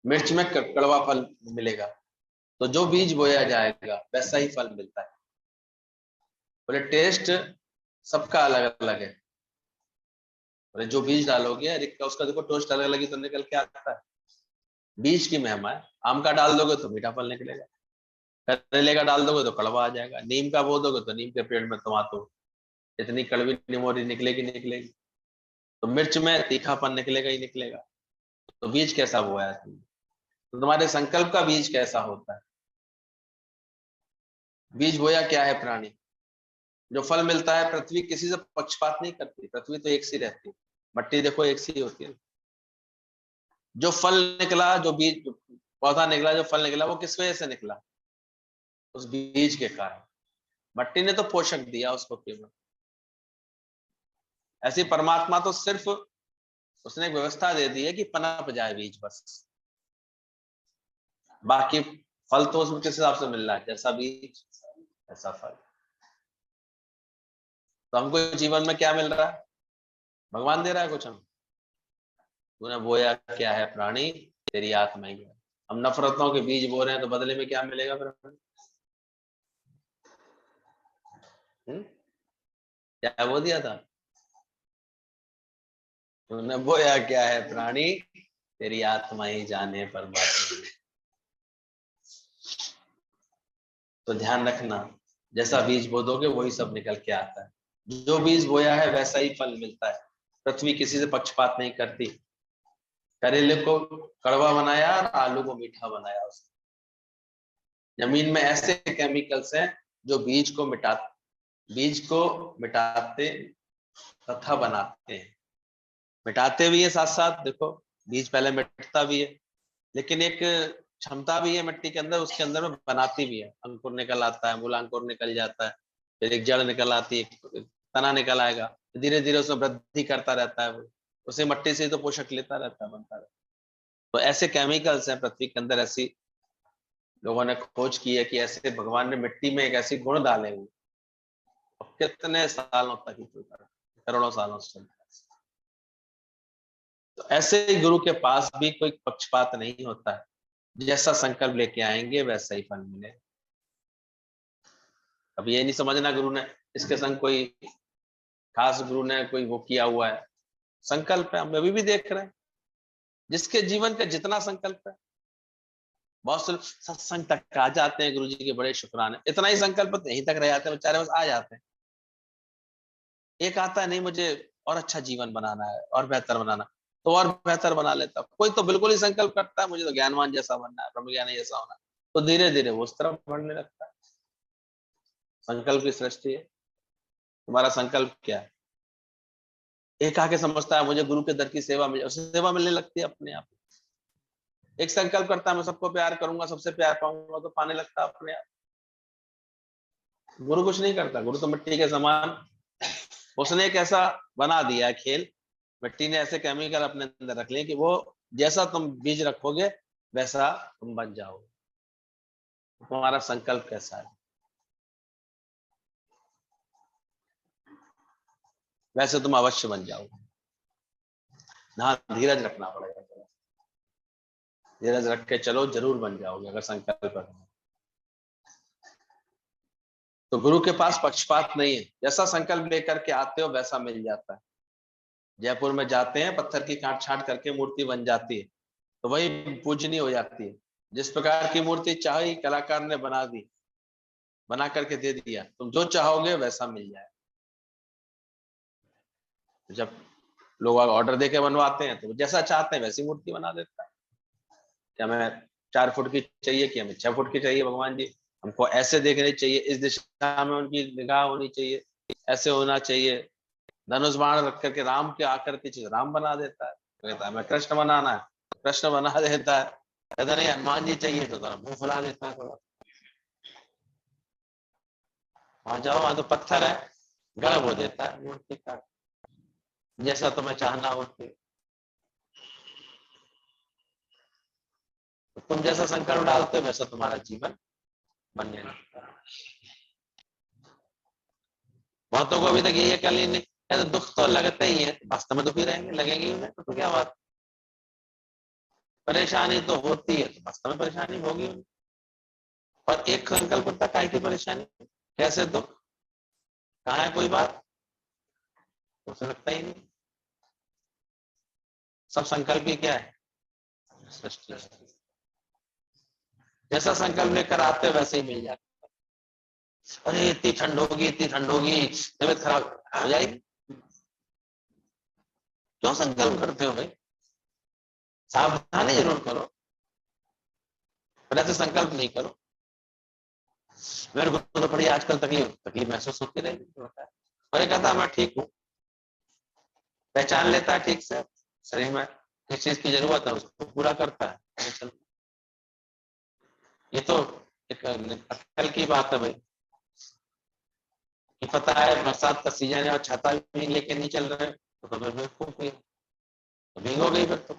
मिर्च में कड़वा फल मिलेगा, तो जो बीज बोया जाएगा वैसा ही फल मिलता है। बोले टेस्ट सबका अलग अलग है। बोले जो बीज डालोगे उसका देखो टेस्ट अलग अलग ही तो निकल के आता है। बीज की महिमा है। आम का डाल दोगे तो मीठा फल निकलेगा, करेले का डाल दोगे तो कड़वा आ जाएगा, नीम का बो दोगे तो नीम के पेड़ में तो इतनी कड़वी निमोरी निकलेगी निकलेगी। तो मिर्च में तीखापन निकलेगा ही निकलेगा। तो बीज कैसा बोया है तुमने, तो तुम्हारे संकल्प का बीज कैसा होता है। बीज बोया क्या है प्राणी, जो फल मिलता है। पृथ्वी किसी से पक्षपात नहीं करती, पृथ्वी तो एक सी रहती है। मट्टी देखो एक सी होती है। जो फल निकला, जो बीज पौधा निकला, जो फल निकला, वो किस वजह से निकला, उस बीज के कारण। मट्टी ने तो पोषक दिया उसको केवल। ऐसी परमात्मा तो सिर्फ उसने एक व्यवस्था दे दी है कि पनप जाए बीज, बस। बाकी फल तो उसमें किस हिसाब से मिल रहा है, जैसा बीज ऐसा फल। तो हमको जीवन में क्या मिल रहा है, भगवान दे रहा है कुछ हम। तूने बोया क्या है प्राणी, तेरी आत्मा ही है। हम नफरतों के बीज बो रहे हैं तो बदले में क्या मिलेगा फिर हमें? क्या बो दिया था, तूने बोया क्या है प्राणी, तेरी आत्मा ही जाने परमात्मा। तो ध्यान रखना, जैसा बीज बो दोगे वही सब निकल के आता है। जो बीज बोया है वैसा ही फल मिलता है। पृथ्वी किसी से पक्षपात नहीं करती। करेले को कड़वा बनाया और आलू को मीठा बनाया उसने। जमीन में ऐसे केमिकल्स हैं जो बीज को मिटाते तथा बनाते हैं। मिटाते भी है साथ साथ, देखो बीज पहले मिटता भी है, लेकिन एक क्षमता भी है मिट्टी के अंदर, उसके अंदर में बनाती भी है। अंकुर निकल आता है, मूलांकुर निकल जाता है, फिर एक जड़ निकल आती है, तना निकल आएगा। धीरे धीरे उसमें वृद्धि करता रहता है, वो उसे मट्टी से ही तो पोषक लेता रहता है, बनता रहता है। तो ऐसे केमिकल्स हैं पृथ्वी के अंदर, ऐसी लोगों ने खोज की है कि ऐसे भगवान ने मिट्टी में एक ऐसी गुण डाले हुए, अब कितने सालों तक ही चलता है, करोड़ों सालों से चलता है। तो ऐसे ही गुरु के पास भी कोई पक्षपात नहीं होता है, जैसा संकल्प लेके आएंगे वैसा ही फल मिलेगा। अब ये नहीं समझना गुरु ने इसके संग कोई खास गुरु ने कोई वो किया हुआ है, संकल्प है। हम अभी भी देख रहे हैं जिसके जीवन का जितना संकल्प है, बहुत से सत्संग तक आ जाते हैं, गुरु जी के बड़े शुक्राने, इतना ही संकल्प तो यहीं तक रह जाते हैं बेचारे, बस आ जाते हैं। एक आता है नहीं मुझे और अच्छा जीवन बनाना है और बेहतर बनाना, तो और बेहतर बना लेता। कोई तो बिल्कुल ही संकल्प करता है मुझे तो ज्ञानवान जैसा बनना है, ब्रह्म ज्ञानी जैसा होना है, तो धीरे धीरे वो उस तरफ बढ़ने लगता है। संकल्प की सृष्टि है। तुम्हारा संकल्प क्या है? एक आके समझता है मुझे गुरु के दर की सेवा मिले, सेवा मिलने लगती है अपने आप। एक संकल्प करता है मैं सबको प्यार करूंगा, सबसे प्यार पाऊंगा, तो पाने लगता है अपने आप। गुरु कुछ नहीं करता, गुरु तो मिट्टी के समान, उसने एक ऐसा बना दिया खेल, मिट्टी ने ऐसे केमिकल अपने अंदर रख लिए कि वो जैसा तुम बीज रखोगे वैसा तुम बन जाओगे। तुम्हारा संकल्प कैसा है वैसे तुम अवश्य बन जाओगे। हाँ, धीरज रखना पड़ेगा, धीरज रख के चलो, जरूर बन जाओगे अगर संकल्प रखना। तो गुरु के पास पक्षपात नहीं है, जैसा संकल्प लेकर के आते हो वैसा मिल जाता है। जयपुर में जाते हैं, पत्थर की काट छाट करके मूर्ति बन जाती है, तो वही पूजनीय हो जाती है। जिस प्रकार की मूर्ति चाहे कलाकार ने बना दी, बना करके दे दिया, तुम जो चाहोगे वैसा मिल जाए। जब लोग ऑर्डर देके बनवाते हैं तो जैसा चाहते हैं वैसी मूर्ति बना देता है। क्या हमें 4 फुट की चाहिए कि हमें 6 फुट की चाहिए भगवान जी, हमको ऐसे देखने चाहिए, इस दिशा में उनकी निगाह होनी चाहिए, ऐसे होना चाहिए। धनुष बाण रख करके राम के आकर की चीज राम बना देता है, कहता है हमें कृष्ण बनाना है, कृष्ण बना देता है। कहता नहीं हनुमान जी चाहिए तो मुंह फुला देता है थोड़ा। वहां जाओ, वहां तो पत्थर है, गर्भ हो देता है मूर्ति का, जैसा तुम्हें चाहना होती। तो तुम जैसा संकल्प डालते हो वैसा तुम्हारा जीवन बनने लगता है। बहुतों को अभी तक ये कल ही नहीं, तो दुख तो लगते ही है, वास्तव में दुखी रहेंगे, लगेंगे उन्हें तो क्या बात। परेशानी तो होती है, तो वास्तव में परेशानी होगी। और एक संकल्प होता है, काय की परेशानी, कैसे दुख, कहाँ है कोई बात, उसे लगता ही नहीं। सब संकल्प ही क्या है, सृष्टि। जैसा संकल्प लेकर आते वैसे ही मिल जाता। अरे इतनी ठंड होगी, इतनी ठंड होगी, तबीयत खराब हो जाएगी। क्यों संकल्प करते हो भाई? सावधानी जरूर करो, पर ऐसे संकल्प नहीं करो मेरे को तो बड़ी आजकल तकलीफ महसूस होती रहेगी। और ये कहता मैं ठीक हूँ, पहचान लेता है ठीक से शरीर में किस चीज की जरूरत है, उसको पूरा करता है। ये तो एक अक्ल की बात है भाई, कि पता है बरसात का सीजन है और छाता भी लेके नहीं चल रहे तो फिर बेवकूफ हुई, तो भीगो गई। फिर तो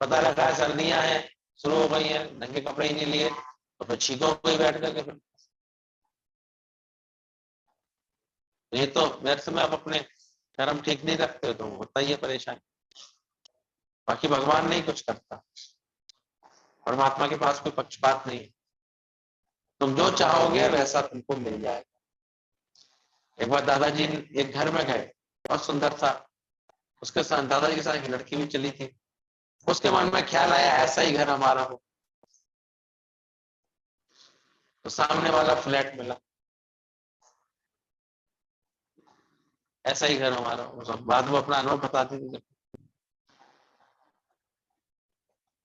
पता लगा है सर्दियां हैं, शुरू हो गई है, नंगे कपड़े ही नहीं लिए, तो फिर छीको गई बैठ करके। फिर ये तो व्यर्थ में आप अपने कर्म ठीक नहीं रखते तो होता ही है परेशानी। बाकी भगवान नहीं कुछ करता, परमात्मा के पास कोई पक्षपात नहीं, तुम जो चाहोगे वैसा तुमको मिल जाएगा। एक बार दादाजी एक घर में गए, बहुत सुंदर था, उसके साथ दादाजी के साथ एक लड़की भी चली थी। उसके मन में ख्याल आया ऐसा ही घर हमारा हो, तो सामने वाला फ्लैट मिला, ऐसा ही घर हमारा हो। बाद में अपना अनुभव बताती थी,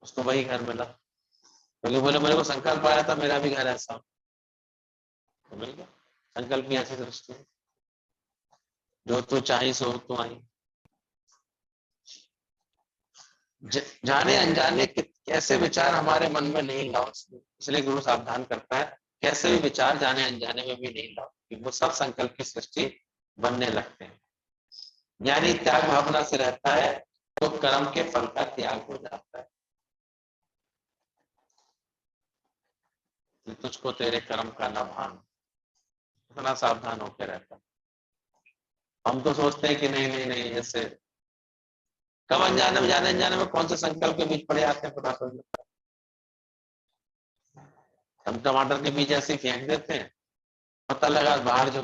उसको वही घर मिला, क्योंकि बोले मेरे को संकल्प आया था मेरा भी घर ऐसा, तो मिल गया। संकल्प की ऐसी दृष्टि, जो तू चाही सो तू आई। जाने अनजाने कैसे विचार हमारे मन में नहीं लाओ, इसलिए गुरु सावधान करता है, कैसे भी विचार जाने अनजाने में भी नहीं लाओ, कि वो सब संकल्प की सृष्टि बनने लगते हैं। ज्ञानी त्याग भावना से रहता है तो कर्म के फल का त्याग हो जाता है। तुझको तेरे कर्म का न भान, इतना सावधान होकर रहता है। हम तो सोचते हैं कि नहीं नहीं नहीं, ऐसे कब अनजाने में, जाने अनजाने में कौन से संकल्प के बीच पड़े आते हैं पता नहीं लगता। हम टमाटर के बीज ऐसे फेंक देते हैं, पता लगा बाहर जो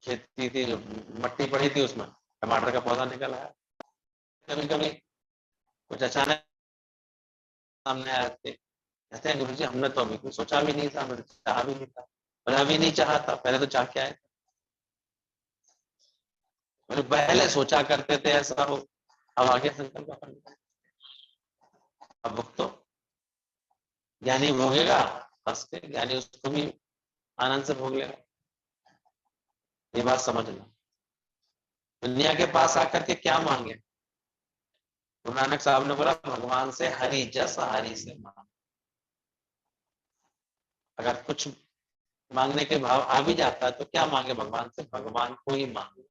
खेती थी, जो मट्टी पड़ी थी, उसमें टमाटर का पौधा निकल आया। कभी कभी कुछ अचानक सामने आते, कहते हैं गुरु जी हमने तो अभी कुछ सोचा भी नहीं था, हमने तो चाहा भी नहीं था। और अभी नहीं चाहा था, पहले तो चाह के आए, पहले सोचा करते थे ऐसा हो, अब आगे संकल्प करना। अब भुगतो, ज्ञानी भोगेगा हंस के, ज्ञानी उसको भी आनंद से भोग लेगा। ये बात समझना। दुनिया के पास आकर के क्या मांगे? गुरु नानक साहब ने बोला भगवान से हरि जस हरि से मांग। अगर कुछ मांगने के भाव आ भी जाता है तो क्या मांगे भगवान से? भगवान को ही मांगो,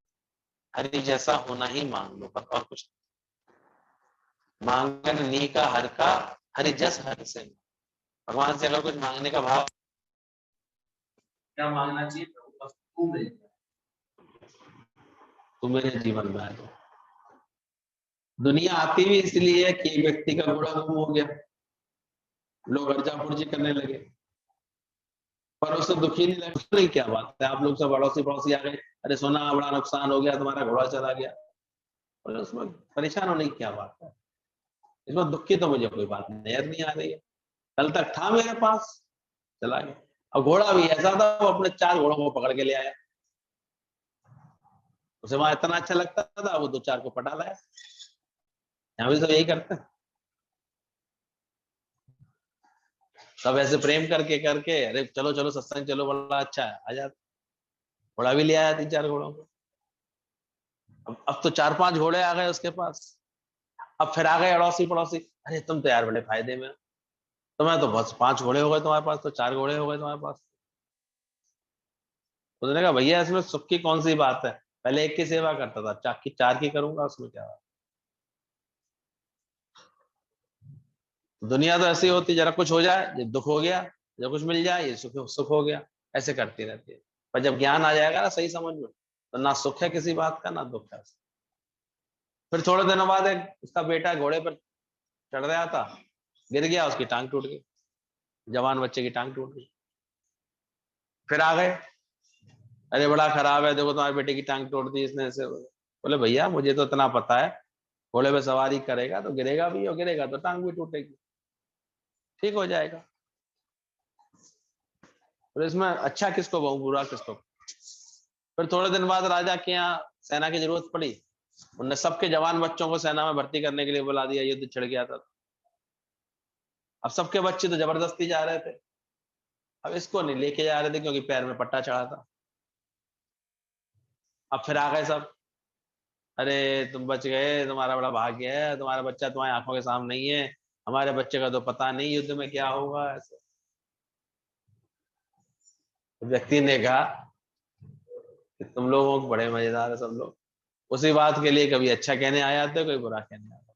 हरि जैसा होना ही मांग लो, और कुछ मांगन नी का हर का, हरि जस हरि से। भगवान से अगर कुछ मांगने का भाव, क्या मांगना चाहिए? बस तू मेरे जीवन में आ जा। दुनिया आती भी इसलिए है कि व्यक्ति का घोड़ा गुम हो गया, लोग अर्जा पुर्जी करने लगे, पर उससे दुखी नहीं लगे। नहीं, क्या बात है, आप लोग सब अड़ोसी पड़ोसी आ गए, अरे सोना बड़ा नुकसान हो गया, तुम्हारा घोड़ा चला गया, और उसमें परेशान होने की क्या बात है? इसमें दुखी तो मुझे कोई बात नजर नहीं आ रही है। कल तक था मेरे पास, चला गया। और घोड़ा भी ऐसा था, वो अपने 4 घोड़ों को पकड़ के ले आया, उसे वहां इतना अच्छा लगता था, वो 2-4 को पटा लाया। यहाँ भी सब यही करते हैं, सब ऐसे प्रेम करके करके, अरे चलो चलो सत्संग चलो, बड़ा अच्छा है, आ जा। घोड़ा भी ले आया 3-4 घोड़ों को। अब तो 4-5 घोड़े आ गए उसके पास। अब फिर आ गए अड़ोसी पड़ोसी, अरे तुम तो यार बड़े फायदे में हो, तुम्हें तो बस 5 घोड़े हो गए, तुम्हारे पास तो 4 घोड़े हो गए तुम्हारे पास। उसने कहा भैया इसमें सुख की कौन सी बात है, पहले एक की सेवा करता था, 4 की करूंगा, उसमें क्या है? दुनिया तो ऐसी होती, जरा कुछ हो जाए ये दुख हो गया, जब कुछ मिल जाए ये सुख सुख हो गया, ऐसे करती रहती है। पर जब ज्ञान आ जाएगा ना सही समझ में, तो ना सुख है किसी बात का, ना दुख है। फिर थोड़े दिनों बाद एक उसका बेटा घोड़े पर चढ़ रहा था, गिर गया, उसकी टांग टूट गई, जवान बच्चे की टांग टूट गई। फिर आ गए, अरे बड़ा खराब है, देखो तुम्हारे बेटे की टांग तोड़ दी इसने, ऐसे बोले भैया मुझे तो इतना पता है, घोड़े पे सवारी करेगा तो गिरेगा भी, और गिरेगा तो टांग भी टूटेगी, ठीक हो जाएगा। और इसमें अच्छा किसको बहु, बुरा किसको? फिर थोड़े दिन बाद राजा के यहाँ सेना की जरूरत पड़ी, उनने सबके जवान बच्चों को सेना में भर्ती करने के लिए बुला दिया, युद्ध छिड़ गया था। अब सबके बच्चे तो जबरदस्ती जा रहे थे, अब इसको नहीं लेके जा रहे थे क्योंकि पैर में पट्टा चढ़ा था। अब फिर आ गए सब, अरे तुम बच गए, तुम्हारा बड़ा भाग्य है, तुम्हारा बच्चा तुम्हारी आंखों के सामने नहीं है, हमारे बच्चे का तो पता नहीं युद्ध में क्या होगा, ऐसे। तो व्यक्ति ने कहा कि तुम लोग बड़े मजेदार है सब लोग, उसी बात के लिए कभी अच्छा कहने आ जाते हो, कोई बुरा कहने आता।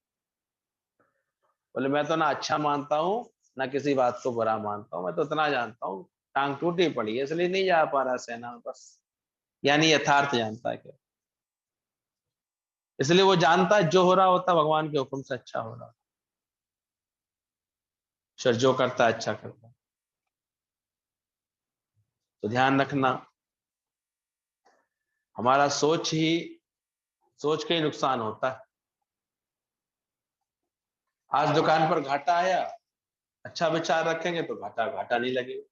बोले मैं तो ना अच्छा मानता हूँ, ना किसी बात को बुरा मानता हूँ, मैं तो इतना जानता हूँ टांग टूटी पड़ी है इसलिए नहीं जा पा रहा सेना में, बस। यानी यथार्थ जानता है क्या, इसलिए वो जानता है जो हो रहा होता भगवान के हुक्म से अच्छा हो रहा, फिर जो करता है अच्छा करता है। तो ध्यान रखना, हमारा सोच के ही नुकसान होता है। आज दुकान पर घाटा आया, अच्छा विचार रखेंगे तो घाटा घाटा नहीं लगेगा।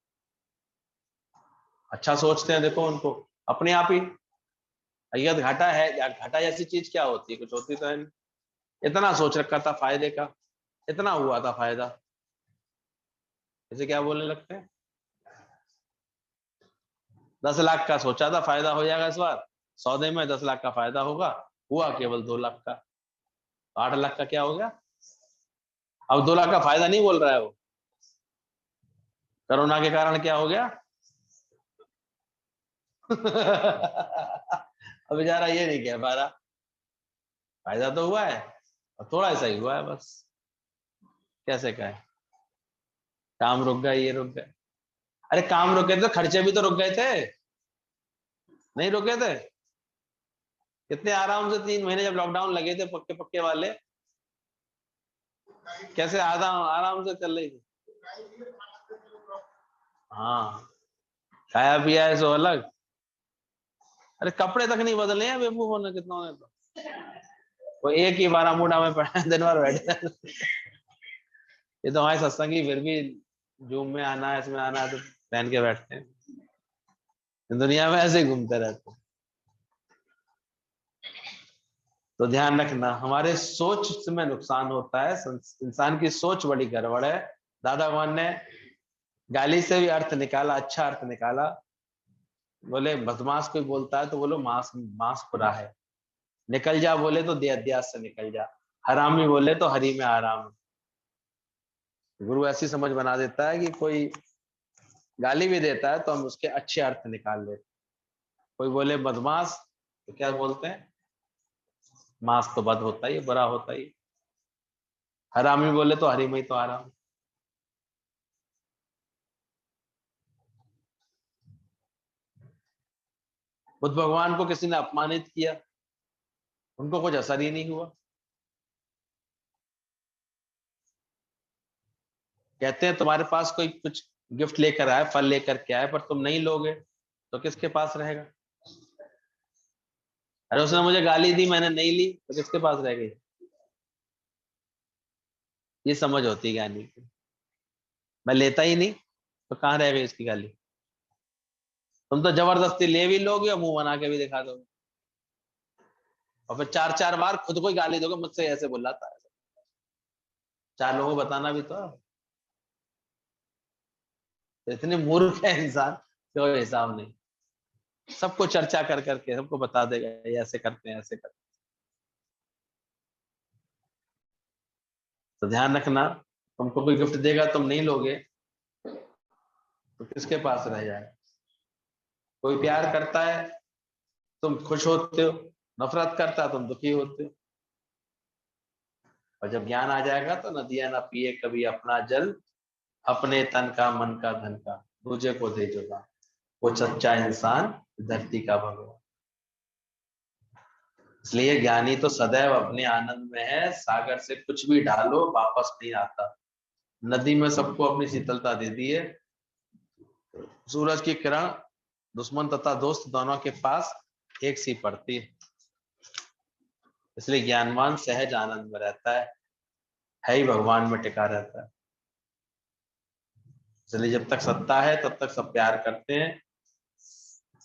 अच्छा सोचते हैं, देखो उनको अपने आप ही, अय्यत घाटा है यार, घाटा जैसी चीज क्या होती है, कुछ होती तो है नहीं। इतना सोच रखा था फायदे का, इतना हुआ था फायदा, इसे क्या बोलने लगते हैं? 10 लाख का सोचा था फायदा हो जाएगा इस बार, सौदे में 10 लाख का फायदा होगा, हुआ केवल 2 लाख का, 8 लाख का क्या हो गया? अब 2 लाख का फायदा नहीं बोल रहा है वो, कोरोना के कारण क्या हो गया? अब बेचारा ये नहीं कह पा रहा, फायदा तो हुआ है और थोड़ा सा ही हुआ है बस। कैसे कहे, काम रुक गया, ये रुक गया। अरे काम रुके थे तो खर्चे भी तो रुक गए थे, नहीं रुके थे? कितने आराम से 3 महीने जब लॉकडाउन लगे थे पक्के पक्के वाले, कैसे आराम आराम से चल रही थी। हाँ, खाया पिया है सो अलग। अरे कपड़े तक नहीं बदले हैं बेवकूफों ने, कितनों ने तो वो एक ही बारामूडा में पड़ा दिन भर बैठे। ये तो हमारे सत्संगी फिर भी जूम में आना है, इसमें आना है तो पहन के बैठते हैं, दुनिया में ऐसे ही घूमते रहते हैं। तो ध्यान रखना, हमारे सोच में नुकसान होता है, इंसान की सोच बड़ी गड़बड़ है। दादा भगवान ने गाली से भी अर्थ निकाला, अच्छा अर्थ निकाला। बोले बदमाश कोई बोलता है तो बोलो मांस मांस खुरा है, निकल जा बोले तो दे अध्यास से निकल जा, हरामी बोले तो हरी में आराम है। गुरु ऐसी समझ बना देता है कि कोई गाली भी देता है तो हम उसके अच्छे अर्थ निकाल लेते। कोई बोले बदमाश तो क्या बोलते हैं, मांस तो बद होता ही, बुरा होता ही। हरामी बोले तो हरी में तो आराम। बुद्ध भगवान को किसी ने अपमानित किया, उनको कुछ असर ही नहीं हुआ। कहते हैं तुम्हारे पास कोई कुछ गिफ्ट लेकर आए, फल लेकर के आए, पर तुम नहीं लोगे तो किसके पास रहेगा? अरे उसने मुझे गाली दी, मैंने नहीं ली तो किसके पास रह गई? ये समझ होती है ज्ञानी की। मैं लेता ही नहीं तो कहाँ रह गई इसकी गाली? तुम तो जबरदस्ती ले भी लोगे और मुंह बना के भी दिखा दोगे, और फिर 4-4 बार खुद को ही गाली दोगे, मुझसे ऐसे बोला था। 4 लोगों को बताना भी तो इतने मूर्ख है इंसान, कोई हिसाब नहीं। सबको चर्चा कर करके सबको बता देगा ये ऐसे करते हैं, ऐसे करते हैं। तो ध्यान रखना, तुमको कोई गिफ्ट देगा तुम नहीं लोगे तो किसके पास रह जाएगा? कोई प्यार करता है तुम खुश होते हो, नफरत करता है तुम दुखी होते हो। और जब ज्ञान आ जाएगा तो नदियां ना पिए कभी अपना जल, अपने तन का मन का धन का दूजे को दे जुगा, वो सच्चा इंसान धरती का भगवान। इसलिए ज्ञानी तो सदैव अपने आनंद में है, सागर से कुछ भी डालो वापस नहीं आता। नदी में सबको अपनी शीतलता दे दी है। सूरज की किरण दुश्मन तथा दोस्त दोनों के पास एक सी पड़ती है। इसलिए ज्ञानवान सहज आनंद में रहता है ही भगवान में टिका रहता है। इसलिए जब तक सत्ता है तब तक सब प्यार करते हैं।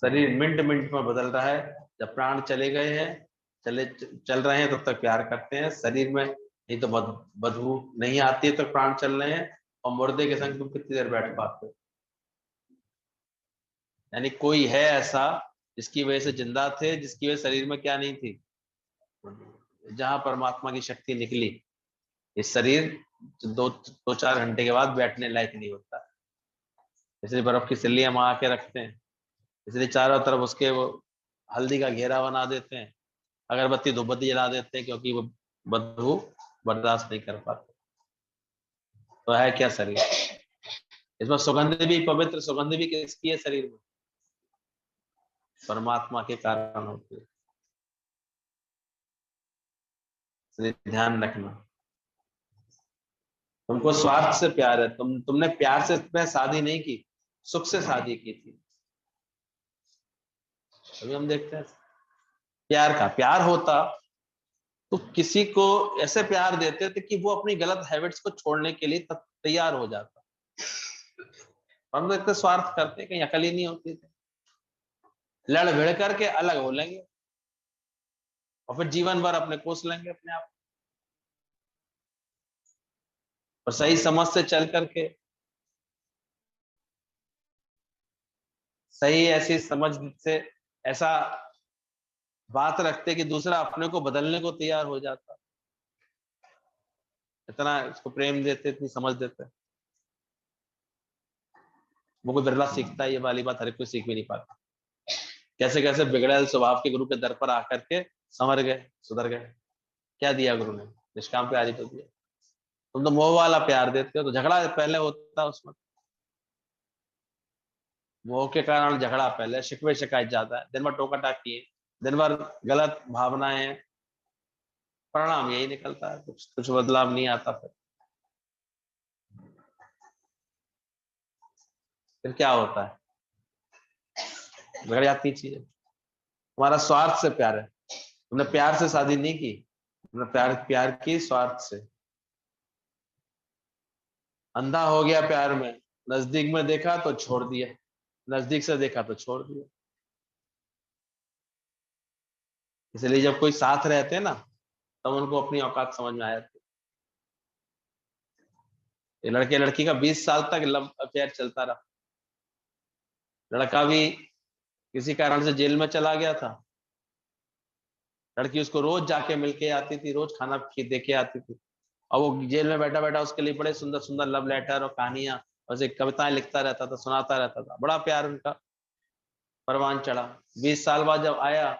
शरीर मिनट मिनट में बदल रहा है, जब प्राण चले गए हैं, चल रहे हैं तब तक प्यार करते हैं शरीर में, नहीं तो बदबू नहीं आती है तो प्राण चल रहे हैं। और मुर्दे के संग तुम कितनी देर बैठ पाते हो? यानी कोई है ऐसा जिसकी वजह से जिंदा थे, जिसकी वजह से शरीर में क्या नहीं थी, जहां परमात्मा की शक्ति निकली। इस शरीर 2-4 घंटे के बाद बैठने लायक नहीं होता, इसलिए बर्फ की सिल्ली हम आके रखते हैं, इसलिए चारों तरफ उसके वो हल्दी का घेरा बना देते हैं, अगरबत्ती धूपबत्ती जला देते हैं, क्योंकि वो बदबू बर्दाश्त नहीं कर पाते। तो है क्या शरीर? इसमें सुगंध भी, पवित्र सुगंध भी किसकी है शरीर में? परमात्मा के कारण होती है। इसलिए ध्यान रखना, तुमको स्वार्थ से प्यार है, तुमने प्यार से शादी नहीं की, सुख से शादी की थी। अभी हम देखते हैं प्यार का, प्यार होता तो किसी को ऐसे प्यार देते थे कि वो अपनी गलत हैबिट्स को छोड़ने के लिए तैयार हो जाता। हम देखते स्वार्थ करते, कहीं अकल ही नहीं होती थी, लड़ भिड़ करके अलग हो लेंगे और फिर जीवन भर अपने कोस लेंगे अपने आप। और सही समझ से चल करके, सही ऐसी समझ से ऐसा बात रखते कि दूसरा अपने को बदलने को तैयार हो जाता, इतना इसको प्रेम देते, इतनी समझ देते। वो कोई बिरला सीखता है, ये वाली बात हर कोई सीख भी नहीं पाता। कैसे कैसे बिगड़ेल स्वभाव के गुरु के दर पर आकर के संवर गए, सुधर गए। क्या दिया गुरु ने? निष्काम प्यार ही तो दिया। तुम तो मोह वाला प्यार देते हो, तो झगड़ा पहले होता है उसमें। मोह के कारण झगड़ा पहले, शिकवे शिकायत ज्यादा है, दिन भर टोका टाकी है, दिन भर गलत भावनाएं, परिणाम यही निकलता है, कुछ कुछ बदलाव नहीं आता। फिर क्या होता है? बिगड़ जाती चीजें। तुम्हारा स्वार्थ से प्यार है, तुमने प्यार से शादी नहीं की, तुमने प्यार प्यार की स्वार्थ से। अंधा हो गया प्यार में, नजदीक में देखा तो छोड़ दिया, नजदीक से देखा तो छोड़ दिया। इसलिए जब कोई साथ रहते हैं ना, तब उनको अपनी औकात समझ में आ जाती है। लड़के लड़की का 20 साल तक लव अफेयर चलता रहा। लड़का भी किसी कारण से जेल में चला गया था, लड़की उसको रोज जाके मिलके आती थी, रोज खाना दे के आती थी, और वो जेल में बैठा बैठा उसके लिए बड़े सुंदर सुंदर लव लेटर और कहानियां और कविताएं लिखता रहता था, सुनाता रहता था। बड़ा प्यार उनका परवान चढ़ा। 20 साल बाद जब आया,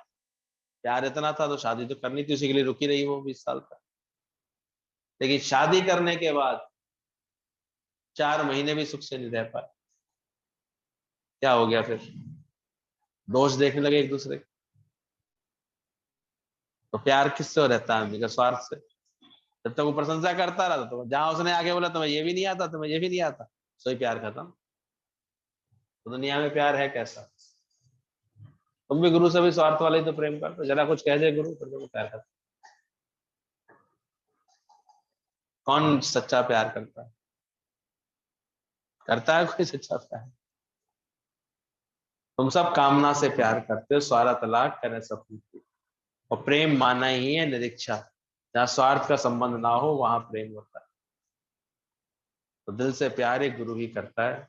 प्यार इतना था तो शादी तो करनी थी, उसी के लिए रुकी रही वो 20 साल तक। लेकिन शादी करने के बाद 4 महीने भी सुख से नहीं रह पाए। क्या हो गया फिर? दोष देखने लगे एक दूसरे के। तो प्यार किससे रहता है? आदमी स्वार्थ से। जब तक वो प्रशंसा करता रहा, तो जहां उसने आगे बोला तुम्हें ये भी नहीं आता, तुम्हें ये भी नहीं आता, सही प्यार खत्म। तो दुनिया में प्यार है कैसा? तुम भी गुरु से भी स्वार्थ वाले ही तो प्रेम करते हो, जरा कुछ कह दे गुरु फिर तुम प्यार करते। कौन सच्चा प्यार करता है? करता है कोई सच्चा प्यार? तुम सब कामना से प्यार करते हो, स्वार्थ तलाक करे सब कुछ। और प्रेम माना ही है निरीक्षा, जहाँ स्वार्थ का संबंध ना हो वहां प्रेम होता है। तो दिल से प्यार एक गुरु ही करता है।